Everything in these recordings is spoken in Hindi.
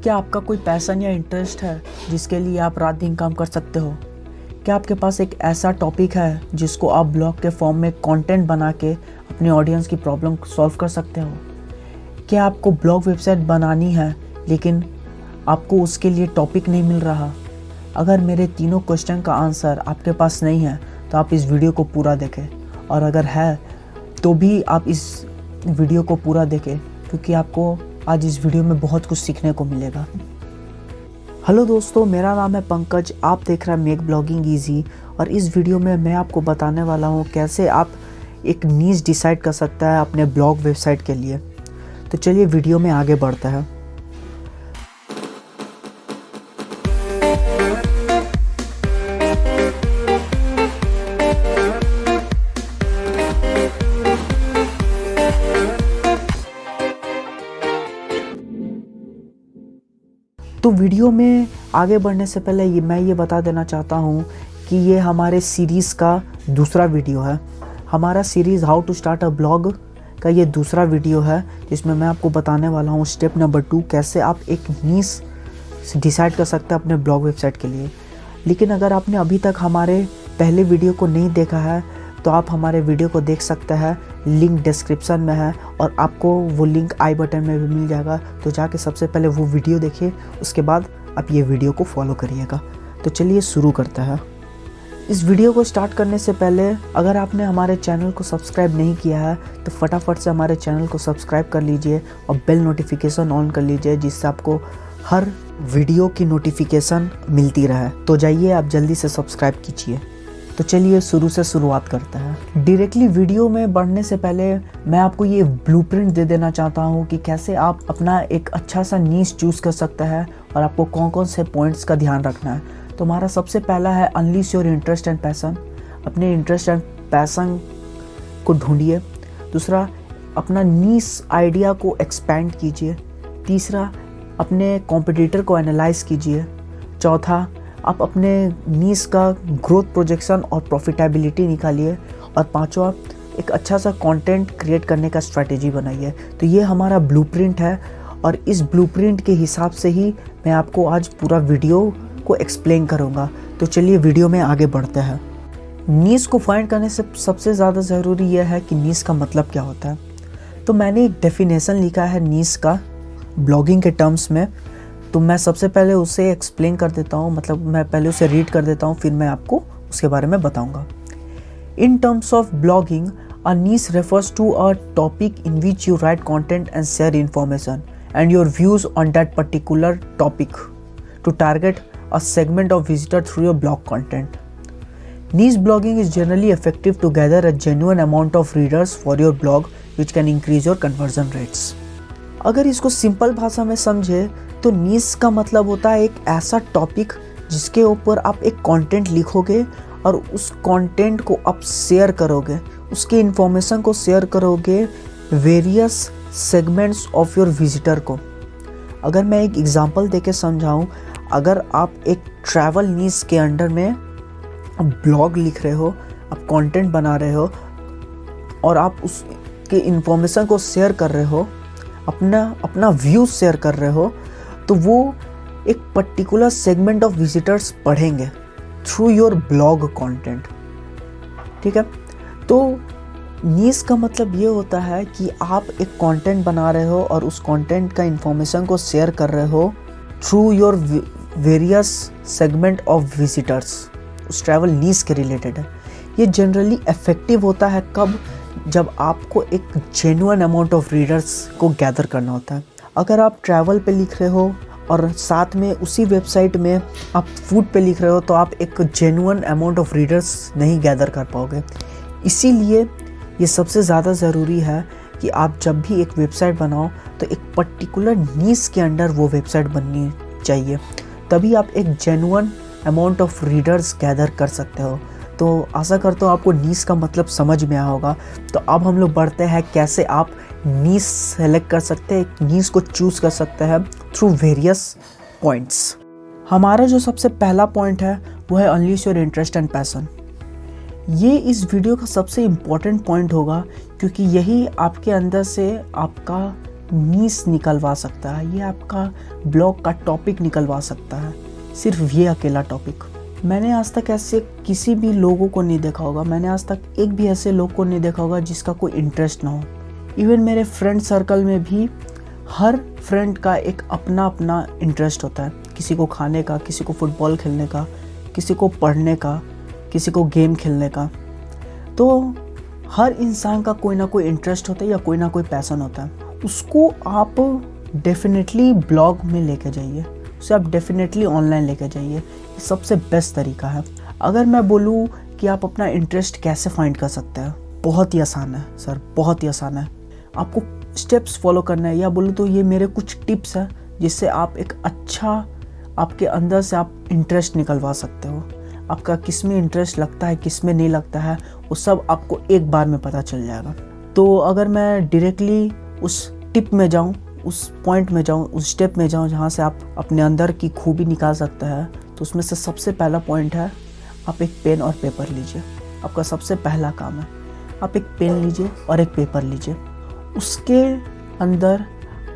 क्या आपका कोई पैशन या इंटरेस्ट है जिसके लिए आप रात दिन काम कर सकते हो? क्या आपके पास एक ऐसा टॉपिक है जिसको आप ब्लॉग के फॉर्म में कंटेंट बना के अपने ऑडियंस की प्रॉब्लम सॉल्व कर सकते हो? क्या आपको ब्लॉग वेबसाइट बनानी है लेकिन आपको उसके लिए टॉपिक नहीं मिल रहा? अगर मेरे तीनों क्वेश्चन का आंसर आपके पास नहीं है तो आप इस वीडियो को पूरा देखें, और अगर है तो भी आप इस वीडियो को पूरा देखें क्योंकि आपको आज इस वीडियो में बहुत कुछ सीखने को मिलेगा। हेलो दोस्तों, मेरा नाम है पंकज, आप देख रहे हैं मेक ब्लॉगिंग ईजी। और इस वीडियो में मैं आपको बताने वाला हूँ कैसे आप एक नीश डिसाइड कर सकता है अपने ब्लॉग वेबसाइट के लिए। तो चलिए वीडियो में आगे बढ़ते हैं। तो वीडियो में आगे बढ़ने से पहले मैं ये बता देना चाहता हूँ कि ये हमारे सीरीज़ का दूसरा वीडियो है। हमारा series how to start a blog का ये दूसरा वीडियो है जिसमें मैं आपको बताने वाला हूँ स्टेप नंबर 2 कैसे आप एक नीश डिसाइड कर सकते हैं अपने ब्लॉग वेबसाइट के लिए। लेकिन अगर आपने अभी तक हमारे पहले वीडियो को नहीं देखा है तो आप हमारे वीडियो को देख सकते हैं, लिंक डिस्क्रिप्शन में है और आपको वो लिंक आई बटन में भी मिल जाएगा। तो जाके सबसे पहले वो वीडियो देखिए, उसके बाद आप ये वीडियो को फॉलो करिएगा। तो चलिए शुरू करते हैं। इस वीडियो को स्टार्ट करने से पहले अगर आपने हमारे चैनल को सब्सक्राइब नहीं किया है तो फटाफट से हमारे चैनल को सब्सक्राइब कर लीजिए और बेल नोटिफिकेशन ऑन कर लीजिए जिससे आपको हर वीडियो की नोटिफिकेशन मिलती रहे। तो जाइए आप जल्दी से सब्सक्राइब कीजिए। तो चलिए शुरू से शुरुआत करते हैं। डायरेक्टली वीडियो में बढ़ने से पहले मैं आपको ये ब्लूप्रिंट दे देना चाहता हूँ कि कैसे आप अपना एक अच्छा सा नीश चूज़ कर सकते हैं और आपको कौन कौन से पॉइंट्स का ध्यान रखना है। तो हमारा सबसे पहला है unleash your interest and passion. अपने इंटरेस्ट एंड पैशन को ढूंढिए। दूसरा, अपना नीश आइडिया को एक्सपैंड कीजिए। तीसरा, अपने कॉम्पिटिटर को एनालाइज कीजिए। चौथा, आप अपने नीश का ग्रोथ प्रोजेक्शन और प्रॉफिटेबिलिटी निकालिए। और पांचवा, एक अच्छा सा कंटेंट क्रिएट करने का स्ट्रैटेजी बनाइए। तो ये हमारा ब्लूप्रिंट है और इस ब्लूप्रिंट के हिसाब से ही मैं आपको आज पूरा वीडियो को एक्सप्लेन करूँगा। तो चलिए वीडियो में आगे बढ़ते हैं। नीश को फाइंड करने से सबसे ज़्यादा ज़रूरी यह है कि नीश का मतलब क्या होता है। तो मैंने एक डेफिनेशन लिखा है नीश का ब्लॉगिंग के टर्म्स में, तो मैं सबसे पहले उसे एक्सप्लेन कर देता हूँ, मतलब मैं पहले उसे रीड कर देता हूँ, फिर मैं आपको उसके बारे में बताऊँगा। In terms of blogging, a niche refers to a topic in which you write content and share information and your views on that particular topic to target a segment of visitor through your blog content. Niche blogging is generally effective to gather a genuine amount of readers for your blog which can increase your conversion rates. अगर इसको सिंपल भाषा में समझे तो नीश का मतलब होता है एक ऐसा टॉपिक जिसके ऊपर आप एक कंटेंट लिखोगे और उस कंटेंट को आप शेयर करोगे, उसके इंफॉर्मेशन को शेयर करोगे various segments of your visitor को। अगर मैं एक एग्जांपल देके समझाऊं, अगर आप एक ट्रैवल नीश के अंडर में ब्लॉग लिख रहे हो, आप कंटेंट बना रहे हो और आप उसके इंफॉर्मेशन को शेयर कर रहे हो, अपना व्यूज शेयर कर रहे हो, तो वो एक पर्टिकुलर सेगमेंट ऑफ विजिटर्स पढ़ेंगे थ्रू योर ब्लॉग कंटेंट। ठीक है, तो नीश का मतलब ये होता है कि आप एक कंटेंट बना रहे हो और उस कंटेंट का इंफॉर्मेशन को शेयर कर रहे हो through your various segment of visitors. उस ट्रैवल नीश के रिलेटेड है। ये जनरली इफेक्टिव होता है कब, जब आपको एक जेन्युइन अमाउंट ऑफ रीडर्स को गैदर करना होता है। अगर आप ट्रैवल पे लिख रहे हो और साथ में उसी वेबसाइट में आप फूड पे लिख रहे हो तो आप एक जेन्युइन अमाउंट ऑफ रीडर्स नहीं गैदर कर पाओगे। इसीलिए ये सबसे ज़्यादा ज़रूरी है कि आप जब भी एक वेबसाइट बनाओ तो एक पर्टिकुलर नीश के अंडर वो वेबसाइट बननी चाहिए, तभी आप एक genuine amount of readers gather कर सकते हो। तो आशा करता हूँ आपको नीश का मतलब समझ में आया होगा। तो अब हम लोग बढ़ते हैं कैसे आप नीश सेलेक्ट कर सकते हैं, एक नीश को चूज़ कर सकते हैं थ्रू वेरियस पॉइंट्स। हमारा जो सबसे पहला पॉइंट है वो है unleash your interest and passion. ये इस वीडियो का सबसे इम्पॉर्टेंट पॉइंट होगा क्योंकि यही आपके अंदर से आपका नीस निकलवा सकता है, ये आपका ब्लॉग का टॉपिक निकलवा सकता है, सिर्फ ये अकेला टॉपिक। मैंने आज तक ऐसे किसी भी लोगों को नहीं देखा होगा, मैंने आज तक एक भी ऐसे लोग को नहीं देखा होगा जिसका कोई इंटरेस्ट ना हो। इवन मेरे फ्रेंड सर्कल में भी हर फ्रेंड का एक अपना अपना इंटरेस्ट होता है, किसी को खाने का, किसी को फुटबॉल खेलने का, किसी को पढ़ने का, किसी को गेम खेलने का। तो हर इंसान का कोई ना कोई इंटरेस्ट होता है या कोई ना कोई पैशन होता है, उसको आप डेफिनेटली ब्लॉग में लेके जाइए, उसे आप डेफिनेटली ऑनलाइन लेके जाइए। ये सबसे बेस्ट तरीका है। अगर मैं बोलूँ कि आप अपना इंटरेस्ट कैसे फाइंड कर सकते हैं, बहुत ही आसान है सर, बहुत ही आसान है। आपको स्टेप्स फॉलो करना है, या बोलूँ तो ये मेरे कुछ टिप्स हैं जिससे आप एक अच्छा, आपके अंदर से आप इंटरेस्ट निकलवा सकते हो। आपका किस में इंटरेस्ट लगता है, किस में नहीं लगता है, वो सब आपको एक बार में पता चल जाएगा। तो अगर मैं डायरेक्टली उस टिप में जाऊँ, उस पॉइंट में जाऊँ, उस स्टेप में जाऊँ जहाँ से आप अपने अंदर की खूबी निकाल सकते हैं, तो उसमें से सबसे पहला पॉइंट है, आप एक पेन और पेपर लीजिए। आपका सबसे पहला काम है, आप एक पेन लीजिए और एक पेपर लीजिए। उसके अंदर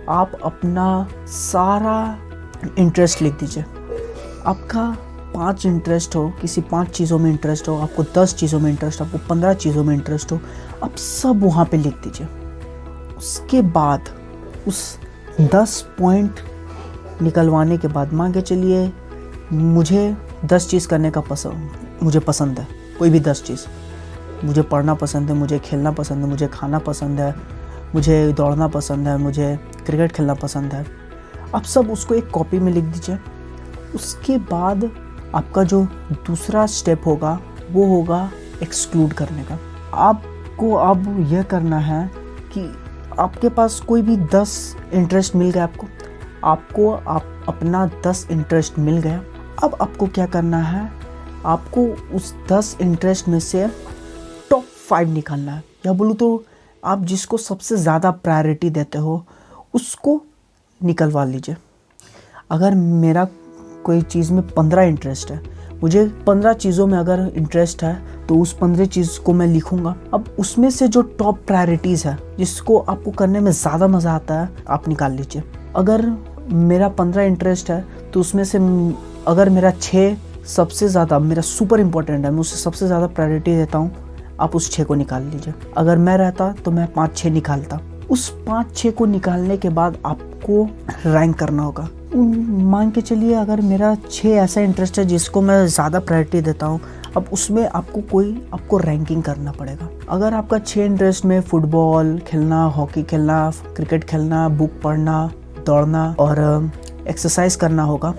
आप अपना सारा इंटरेस्ट लिख दीजिए। आपका 5 इंटरेस्ट हो, किसी 5 चीज़ों में इंटरेस्ट हो, आपको 10 चीज़ों में इंटरेस्ट हो, आपको 15 चीज़ों में इंटरेस्ट हो, आप सब वहाँ पे लिख दीजिए। उसके बाद उस 10 पॉइंट निकलवाने के बाद, मान के चलिए मुझे 10 चीज़ करने का मुझे पसंद है, कोई भी 10 चीज़। मुझे पढ़ना पसंद है, मुझे खेलना पसंद है, मुझे खाना पसंद है, मुझे दौड़ना पसंद है, मुझे क्रिकेट खेलना पसंद है। आप सब उसको एक कॉपी में लिख दीजिए। उसके बाद आपका जो दूसरा स्टेप होगा वो होगा एक्सक्लूड करने का। आपको अब यह करना है कि आपके पास कोई भी 10 इंटरेस्ट मिल गया, आपको अपना 10 इंटरेस्ट मिल गया। अब आपको क्या करना है, आपको उस 10 इंटरेस्ट में से टॉप 5 निकालना है, या बोलूँ तो आप जिसको सबसे ज़्यादा प्रायोरिटी देते हो उसको निकलवा लीजिए। अगर मेरा कोई चीज़ में 15 इंटरेस्ट है, मुझे 15 चीज़ों में अगर इंटरेस्ट है, तो उस 15 चीज़ को मैं लिखूंगा। अब उसमें से जो टॉप प्रायोरिटीज़ है, जिसको आपको करने में ज़्यादा मज़ा आता है, आप निकाल लीजिए। अगर मेरा 15 इंटरेस्ट है, तो उसमें से अगर मेरा 6 सबसे ज़्यादा मेरा सुपर इम्पोर्टेंट है, मैं उसे सबसे ज़्यादा प्रायोरिटी देता हूँ, आप उस 6 को निकाल लीजिए। अगर मैं रहता तो मैं 5-6 निकालता। उस 5-6 को निकालने के बाद आपको रैंक करना होगा। मान के चलिए अगर मेरा 6 ऐसा इंटरेस्ट है जिसको मैं ज़्यादा प्रायोरिटी देता हूँ, अब उसमें आपको रैंकिंग करना पड़ेगा। अगर आपका 6 इंटरेस्ट में फुटबॉल खेलना, हॉकी खेलना, क्रिकेट खेलना, बुक पढ़ना, दौड़ना और एक्सरसाइज करना होगा,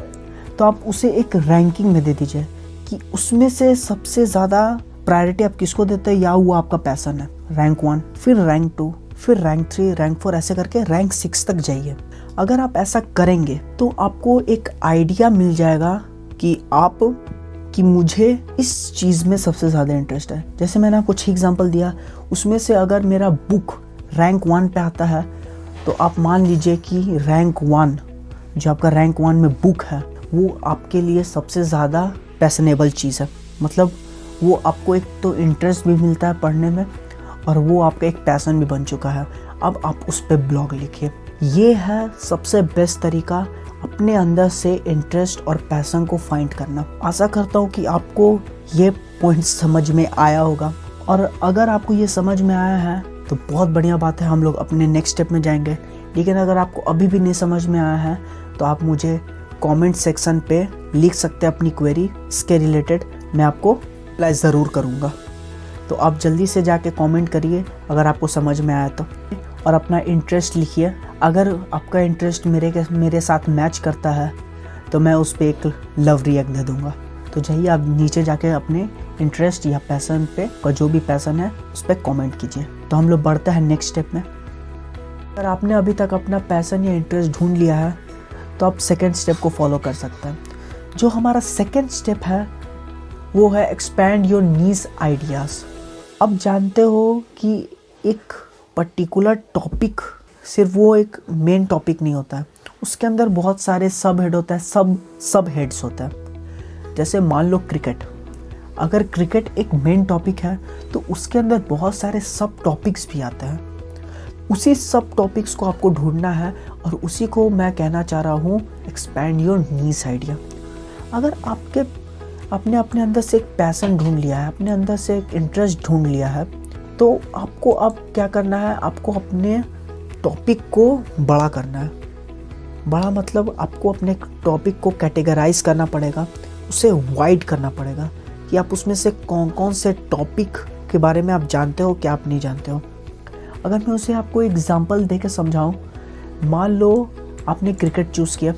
तो आप उसे एक रैंकिंग में दे दीजिए कि उसमें से सबसे ज़्यादा प्रायोरिटी आप किसको देते हैं, या वो आपका पैशन है। रैंक 1, फिर रैंक 2, फिर रैंक 3, रैंक 4, ऐसे करके रैंक 6 तक जाइए। अगर आप ऐसा करेंगे तो आपको एक आइडिया मिल जाएगा कि मुझे इस चीज़ में सबसे ज़्यादा इंटरेस्ट है। जैसे मैंने आपको 6 एग्जांपल दिया, उसमें से अगर मेरा बुक रैंक 1 पे आता है, तो आप मान लीजिए कि रैंक 1, जो आपका रैंक 1 में बुक है, वो आपके लिए सबसे ज़्यादा पैशनेबल चीज़ है। मतलब वो आपको एक तो इंटरेस्ट भी मिलता है पढ़ने में, और वो आपका एक पैशन भी बन चुका है। अब आप उस पर ब्लॉग लिखिए। ये है सबसे बेस्ट तरीका अपने अंदर से इंटरेस्ट और पैशन को फाइंड करना। आशा करता हूँ कि आपको ये पॉइंट समझ में आया होगा, और अगर आपको ये समझ में आया है तो बहुत बढ़िया बात है, हम लोग अपने नेक्स्ट स्टेप में जाएंगे। लेकिन अगर आपको अभी भी नहीं समझ में आया है, तो आप मुझे कमेंट सेक्शन पे लिख सकते हैं अपनी क्वेरी, इसके रिलेटेड मैं आपको रिप्लाई ज़रूर करूँगा। तो आप जल्दी से जाके कमेंट करिए अगर आपको समझ में आया तो, और अपना इंटरेस्ट लिखिए। अगर आपका इंटरेस्ट मेरे साथ मैच करता है, तो मैं उस पर एक लव रिएक्ट दे दूँगा। तो जाइए आप नीचे जाके अपने इंटरेस्ट या पैशन पे, का जो भी पैशन है, उस पर कमेंट कीजिए। तो हम लोग बढ़ते हैं नेक्स्ट स्टेप में। अगर आपने अभी तक अपना पैशन या इंटरेस्ट ढूंढ लिया है, तो आप सेकेंड स्टेप को फॉलो कर सकते हैं। जो हमारा सेकेंड स्टेप है वो है एक्सपैंड योर नीश आइडियाज़। अब जानते हो कि एक पर्टिकुलर टॉपिक सिर्फ वो एक मेन टॉपिक नहीं होता है, उसके अंदर बहुत सारे सब हेड होता है, सब हेड्स होता है। जैसे मान लो क्रिकेट, अगर क्रिकेट एक मेन टॉपिक है तो उसके अंदर बहुत सारे सब टॉपिक्स भी आते हैं। उसी सब टॉपिक्स को आपको ढूंढना है और उसी को मैं कहना चाह रहा हूँ एक्सपैंड योर नीश आइडिया। अगर आपने अपने अंदर से एक पैशन ढूंढ लिया है, अपने अंदर से एक इंटरेस्ट ढूंढ लिया है, तो आपको अब क्या करना है, आपको अपने टॉपिक को बड़ा करना है। बड़ा मतलब आपको अपने टॉपिक को कैटेगराइज करना पड़ेगा, उसे वाइड करना पड़ेगा कि आप उसमें से कौन कौन से टॉपिक के बारे में आप जानते हो, क्या आप नहीं जानते हो। अगर मैं उसे आपको एग्जांपल दे के समझाऊँ, मान लो आपने क्रिकेट चूज़ किया,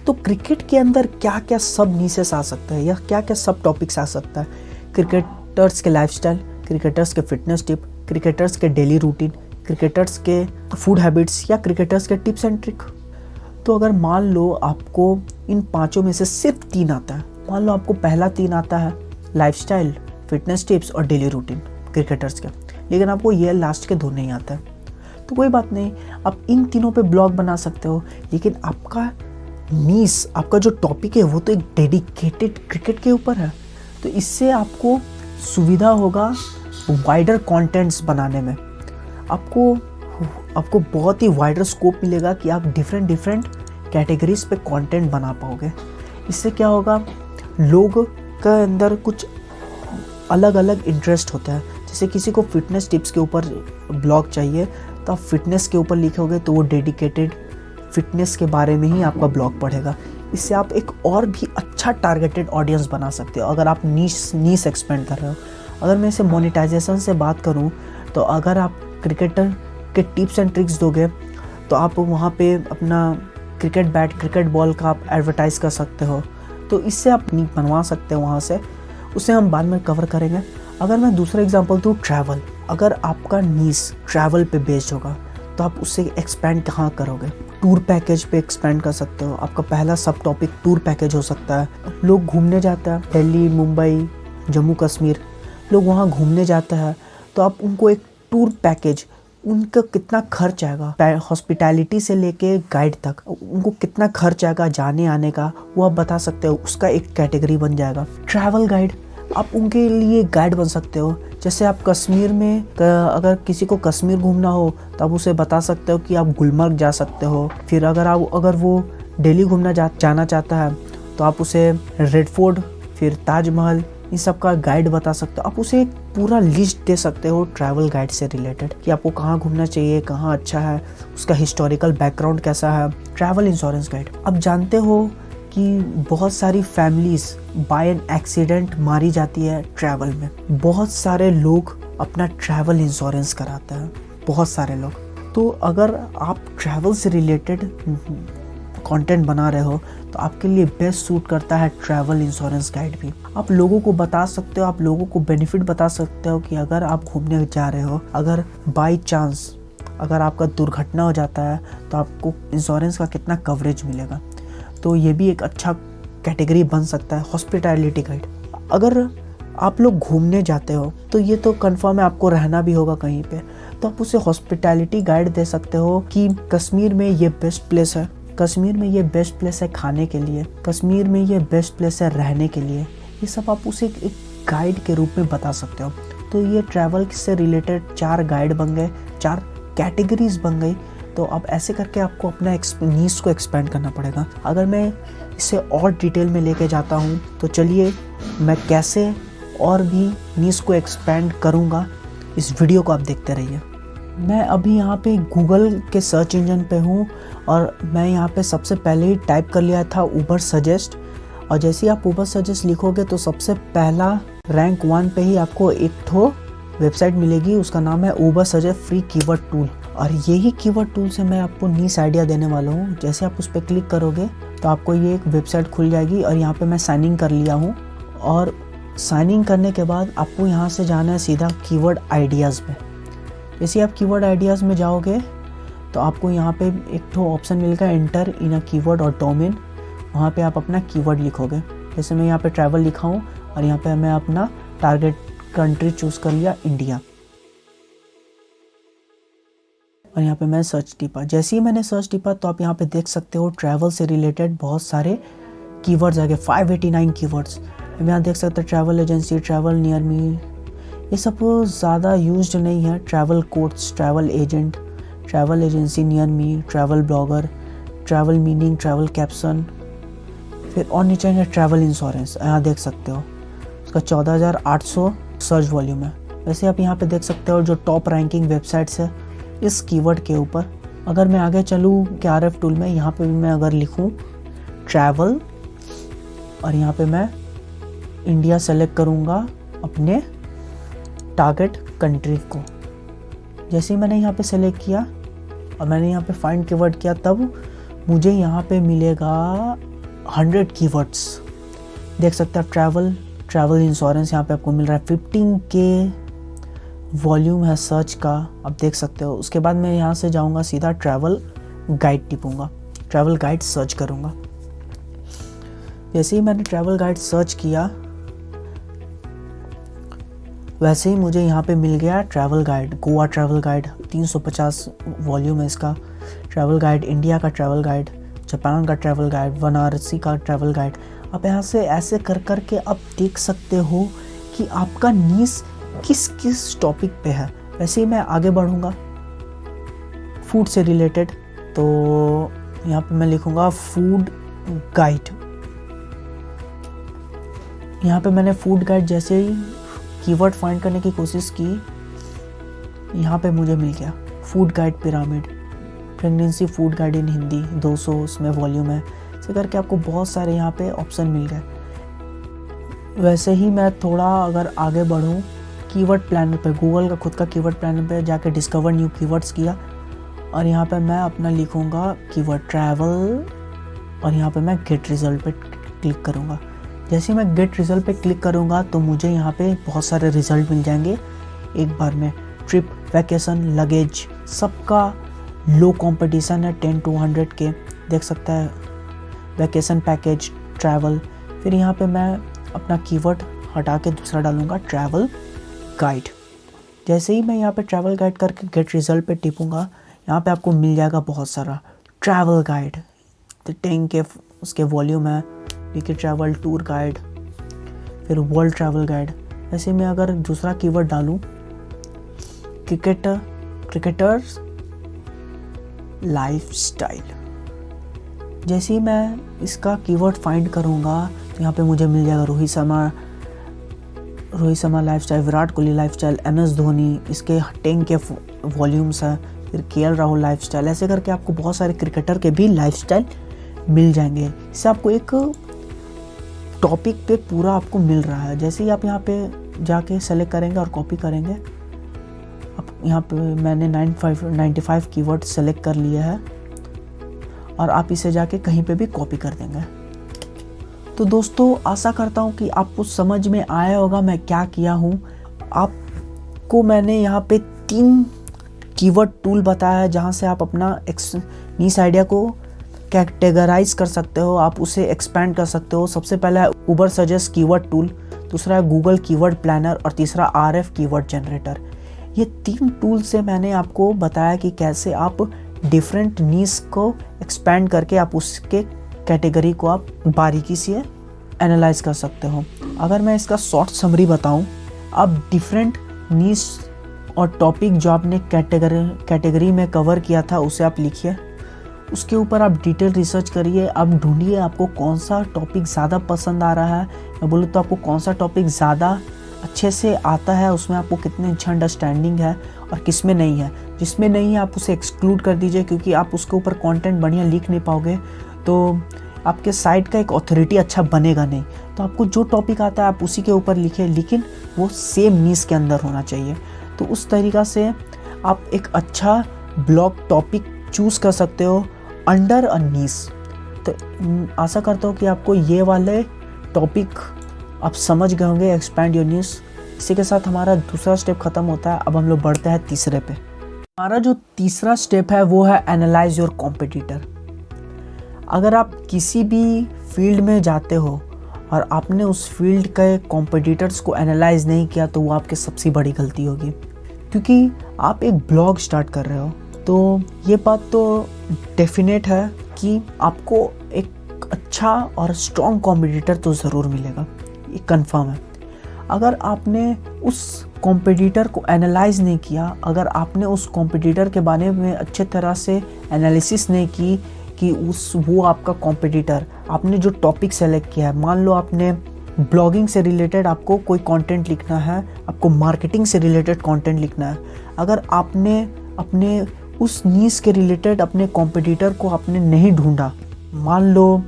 तो क्रिकेट के अंदर क्या क्या सब नीसेस आ सकता है या क्या क्या सब टॉपिक्स आ सकता है। क्रिकेटर्स के लाइफस्टाइल, क्रिकेटर्स के फिटनेस टिप, क्रिकेटर्स के डेली रूटीन, क्रिकेटर्स के फूड हैबिट्स या क्रिकेटर्स के टिप्स एंड ट्रिक। तो अगर मान लो आपको इन पांचों में से सिर्फ 3 आता है, मान लो आपको पहला 3 आता है लाइफस्टाइल, फिटनेस टिप्स और डेली रूटीन क्रिकेटर्स के, लेकिन आपको ये लास्ट के 2 नहीं आता है, तो कोई बात नहीं, आप इन तीनों पे ब्लॉग बना सकते हो। लेकिन आपका नीश, आपका जो टॉपिक है वो तो एक डेडिकेटेड क्रिकेट के ऊपर है, तो इससे आपको सुविधा होगा वाइडर कंटेंट्स बनाने में। आपको बहुत ही वाइडर स्कोप मिलेगा कि आप डिफरेंट कैटेगरीज पे कंटेंट बना पाओगे। इससे क्या होगा, लोग का अंदर कुछ अलग अलग इंटरेस्ट होता है। जैसे किसी को फिटनेस टिप्स के ऊपर ब्लॉग चाहिए, तो आप फिटनेस के ऊपर लिखोगे तो वो डेडिकेटेड फिटनेस के बारे में ही आपका ब्लॉग पढ़ेगा। इससे आप एक और भी अच्छा टारगेटेड ऑडियंस बना सकते हो अगर आप नीश एक्सपेंड कर रहे हो। अगर मैं इसे मोनेटाइजेशन से बात करूं, तो अगर आप क्रिकेटर के टिप्स एंड ट्रिक्स दोगे, तो आप वहाँ पे अपना क्रिकेट बैट, क्रिकेट बॉल का आप एडवर्टाइज कर सकते हो, तो इससे आप बनवा सकते हो वहाँ से। उसे हम बाद में कवर करेंगे। अगर मैं दूसरा एग्जांपल दूँ, ट्रैवल, अगर आपका नीश ट्रैवल पे बेस्ड होगा, तो आप उससे एक्सपेंड कहाँ करोगे, टूर पैकेज पे एक्सपेंड कर सकते हो। आपका पहला सब टॉपिक टूर पैकेज हो सकता है। लोग घूमने जाते हैं, दिल्ली, मुंबई, जम्मू कश्मीर, लोग वहाँ घूमने जाते हैं, तो आप उनको एक टूर पैकेज, उनका कितना खर्च आएगा, हॉस्पिटैलिटी से लेके गाइड तक, उनको कितना खर्च आएगा जाने आने का, वो आप बता सकते हो। उसका एक कैटेगरी बन जाएगा ट्रैवल गाइड। आप उनके लिए गाइड बन सकते हो। जैसे आप कश्मीर में, अगर किसी को कश्मीर घूमना हो, तो आप उसे बता सकते हो कि आप गुलमर्ग जा सकते हो। फिर अगर वो दिल्ली घूमना जाना चाहता है, तो आप उसे रेड फोर्ट, फिर ताजमहल, इन सब का गाइड बता सकते हो। आप उसे एक पूरा लिस्ट दे सकते हो ट्रैवल गाइड से रिलेटेड कि आपको कहाँ घूमना चाहिए, कहाँ अच्छा है, उसका हिस्टोरिकल बैकग्राउंड कैसा है। Travel insurance guide. अब जानते हो कि बहुत सारी फैमिलीज बाय एन एक्सीडेंट मारी जाती है ट्रैवल में। बहुत सारे लोग अपना ट्रैवल इंश्योरेंस कराते हैं, बहुत सारे लोग। तो अगर आप ट्रैवल से रिलेटेड कंटेंट बना रहे हो, तो आपके लिए बेस्ट सूट करता है ट्रैवल इंश्योरेंस गाइड भी। आप लोगों को बता सकते हो, आप लोगों को बेनिफिट बता सकते हो कि अगर आप घूमने जा रहे हो, अगर बाई चांस अगर आपका दुर्घटना हो जाता है, तो आपको इंश्योरेंस का कितना कवरेज मिलेगा। तो ये भी एक अच्छा कैटेगरी बन सकता है। हॉस्पिटैलिटी गाइड, अगर आप लोग घूमने जाते हो, तो ये तो कंफर्म है आपको रहना भी होगा कहीं पे, तो आप उसे हॉस्पिटैलिटी गाइड दे सकते हो कि कश्मीर में ये बेस्ट प्लेस है, कश्मीर में ये बेस्ट प्लेस है खाने के लिए, कश्मीर में ये बेस्ट प्लेस है रहने के लिए। ये सब आप उसे एक गाइड के रूप में बता सकते हो। तो ये ट्रैवल से रिलेटेड 4 गाइड बन गए, 4 कैटेगरीज बन गई। तो अब ऐसे करके आपको अपना नीश को एक्सपेंड करना पड़ेगा। अगर मैं इसे और डिटेल में लेके जाता हूँ, तो चलिए मैं कैसे और भी नीश को एक्सपेंड करूँगा, इस वीडियो को आप देखते रहिए। मैं अभी यहाँ पे गूगल के सर्च इंजन पे हूँ और मैं यहाँ पे सबसे पहले ही टाइप कर लिया था उबर सजेस्ट। और जैसे ही आप उबर सजेस्ट लिखोगे, तो सबसे पहला रैंक 1 पे ही आपको एक ठो वेबसाइट मिलेगी, उसका नाम है उबर सजेस्ट फ्री कीवर्ड टूल। और यही कीवर्ड टूल से मैं आपको नीश आइडिया देने वाला हूँ। जैसे आप उस पर क्लिक करोगे, तो आपको ये एक वेबसाइट खुल जाएगी और यहाँ पे मैं साइन इन कर लिया हूँ। और साइन इन करने के बाद आपको यहाँ से जाना है सीधा कीवर्ड आइडियाज़ में। जैसे आप कीवर्ड आइडियाज़ में जाओगे, तो आपको यहाँ पे एक ठो ऑप्शन मिलेगा एंटर इन अ कीवर्ड और डोमेन। वहाँ पे आप अपना कीवर्ड लिखोगे। जैसे मैं यहाँ पे ट्रैवल लिखा हूँ और यहाँ पे मैं अपना टारगेट कंट्री चूज़ कर लिया, इंडिया। और यहाँ पे मैं सर्च टिपा। जैसे ही मैंने सर्च टिपा, तो आप यहाँ पे देख सकते हो ट्रैवल से रिलेटेड बहुत सारे कीवर्ड्स आ गए, 589 कीवर्ड्स। यहाँ देख सकते हो travel agency, travel near me, ये सब ज़्यादा यूज्ड नहीं है। Travel courts, travel agent, travel agency near me, travel blogger, travel meaning, travel caption, फिर और नीचे है ट्रैवल इंश्योरेंस। यहाँ देख सकते हो उसका 14,800 सर्च वॉल्यूम है। वैसे आप यहाँ पे देख सकते हो जो टॉप रैंकिंग वेबसाइट्स है इस कीवर्ड के ऊपर। अगर मैं आगे चलूँ KRF टूल में, यहाँ पे भी मैं अगर लिखूँ ट्रैवल और यहाँ पे मैं इंडिया सेलेक्ट करूँगा अपने टारगेट कंट्री को। जैसे ही मैंने यहाँ पे सेलेक्ट किया और मैंने यहाँ पे फाइंड कीवर्ड किया, तब मुझे यहाँ पे मिलेगा 100 कीवर्ड्स। देख सकते हैं आप ट्रैवल इंश्योरेंस यहाँ पे आपको मिल रहा है। 15K वॉल्यूम है सर्च का, आप देख सकते हो। उसके बाद मैं यहाँ से जाऊँगा सीधा ट्रैवल गाइड टिपूँगा, ट्रैवल गाइड सर्च करूँगा। जैसे ही मैंने ट्रैवल गाइड सर्च किया वैसे ही मुझे यहाँ पे मिल गया travel guide, Goa travel guide, 350 volume है इसका। ट्रैवल गाइड इंडिया का ट्रैवल गाइड, जापान का ट्रैवल गाइड, बनारसी का ट्रैवल गाइड। आप यहाँ से ऐसे कर कर के आप देख सकते हो कि आपका नीश किस किस टॉपिक पे है। वैसे ही मैं आगे बढ़ूँगा फूड से रिलेटेड, तो यहाँ पे मैं लिखूँगा फूड गाइड। यहाँ पे मैंने फूड गाइड जैसे ही कीवर्ड फाइंड करने की कोशिश की, यहाँ पे मुझे मिल गया food guide pyramid, pregnancy food guide इन हिंदी, 200 उसमें वॉल्यूम है। इसे करके आपको बहुत सारे यहाँ पे ऑप्शन मिल गए। वैसे ही मैं थोड़ा अगर आगे बढ़ूँ कीवर्ड प्लानर पे, गूगल का खुद का कीवर्ड प्लानर पे जाके डिस्कवर न्यू कीवर्ड्स किया और यहाँ पे मैं अपना लिखूँगा कीवर्ड ट्रैवल और यहाँ पे मैं गेट रिजल्ट पे क्लिक करूँगा। जैसे मैं गेट रिजल्ट पे क्लिक करूँगा तो मुझे यहाँ पे बहुत सारे रिजल्ट मिल जाएंगे एक बार में। ट्रिप, वैकेशन, लगेज, सबका लो कंपटीशन है 10 to 100K, देख सकता है। वैकेशन पैकेज, ट्रैवल, फिर यहाँ पे मैं अपना कीवर्ड हटा के दूसरा डालूँगा ट्रैवल गाइड। जैसे ही मैं यहाँ पे ट्रैवल गाइड करके गेट रिजल्ट पे टिपूँगा, यहाँ पे आपको मिल जाएगा बहुत सारा ट्रैवल गाइड, तो 10K उसके वॉल्यूम है। वीके ट्रैवल, टूर गाइड, फिर वर्ल्ड ट्रैवल गाइड। ऐसे में अगर दूसरा कीवर्ड डालूं क्रिकेटर्स लाइफस्टाइल, जैसे ही मैं इसका कीवर्ड फाइंड करूंगा तो यहाँ पे मुझे मिल जाएगा Rohit Sharma lifestyle, Virat Kohli lifestyle, MS Dhoni, इसके 10K वॉल्यूम्स है। फिर KL राहुल लाइफस्टाइल, ऐसे करके आपको बहुत सारे क्रिकेटर के भी लाइफस्टाइल मिल जाएंगे। इससे आपको एक टॉपिक पे पूरा आपको मिल रहा है। जैसे ही आप यहाँ पे जाके सेलेक्ट करेंगे और कॉपी करेंगे, अब यहाँ पे मैंने 95 कीवर्ड सेलेक्ट कर लिया है और आप इसे जाके कहीं पे भी कॉपी कर देंगे। तो दोस्तों आशा करता हूँ कि आपको समझ में आया होगा मैं क्या किया हूँ। आपको मैंने यहाँ पे 3 कीवर्ड टूल बताया है जहाँ से आप अपना नीश आइडिया को कैटेगराइज कर सकते हो, आप उसे एक्सपैंड कर सकते हो। सबसे पहला है उबर सजेस्ट कीवर्ड टूल, दूसरा है गूगल कीवर्ड प्लानर और तीसरा RF कीवर्ड जनरेटर। ये 3 टूल से मैंने आपको बताया कि कैसे आप डिफरेंट नीश को एक्सपैंड करके आप उसके कैटेगरी को आप बारीकी से एनालाइज कर सकते हो। अगर मैं इसका शॉर्ट समरी बताऊं, आप डिफरेंट नीश और टॉपिक जो आपने कैटेगरी में कवर किया था उसे आप लिखिए, उसके ऊपर आप डिटेल रिसर्च करिए, आप ढूंढिए आपको कौन सा टॉपिक ज़्यादा पसंद आ रहा है। मैं बोलूँ तो आपको कौन सा टॉपिक ज़्यादा अच्छे से आता है, उसमें आपको कितनी अच्छा अंडरस्टैंडिंग है और किस में नहीं है। जिसमें नहीं है आप उसे एक्सक्लूड कर दीजिए, क्योंकि आप उसके ऊपर कंटेंट बढ़िया लिख नहीं पाओगे तो आपके साइट का एक ऑथोरिटी अच्छा बनेगा नहीं। तो आपको जो टॉपिक आता है आप उसी के ऊपर लिखिए, लेकिन वो सेम नीश के अंदर होना चाहिए। तो उस तरीक़ा से आप एक अच्छा ब्लॉग टॉपिक चूज़ कर सकते हो अंडर अ नीश। तो आशा करता हूँ कि आपको ये वाले टॉपिक आप समझ गए होंगे, एक्सपैंड योर नीश। इसी के साथ हमारा दूसरा स्टेप ख़त्म होता है। अब हम लोग बढ़ते हैं तीसरे पे। हमारा जो तीसरा स्टेप है वो है एनालाइज योर कॉम्पिटिटर। अगर आप किसी भी फील्ड में जाते हो और आपने उस फील्ड के कॉम्पिटिटर्स को एनालाइज नहीं किया तो वो आपकी सबसे बड़ी गलती होगी, क्योंकि आप एक ब्लॉग स्टार्ट कर रहे हो। तो ये बात तो डेफिनेट है कि आपको एक अच्छा और स्ट्रॉन्ग कॉम्पिटिटर तो ज़रूर मिलेगा, ये कंफर्म है। अगर आपने उस कॉम्पिटिटर को एनालाइज नहीं किया, अगर आपने उस कॉम्पिटिटर के बारे में अच्छे तरह से एनालिसिस नहीं की कि वो आपका कॉम्पिटिटर, आपने जो टॉपिक सेलेक्ट किया है, मान लो आपने ब्लॉगिंग से रिलेटेड आपको कोई कंटेंट लिखना है, आपको मार्केटिंग से रिलेटेड कंटेंट लिखना है, अगर आपने अपने उस नीश के रिलेटेड अपने कॉम्पिटिटर को आपने नहीं ढूंढा, मान लो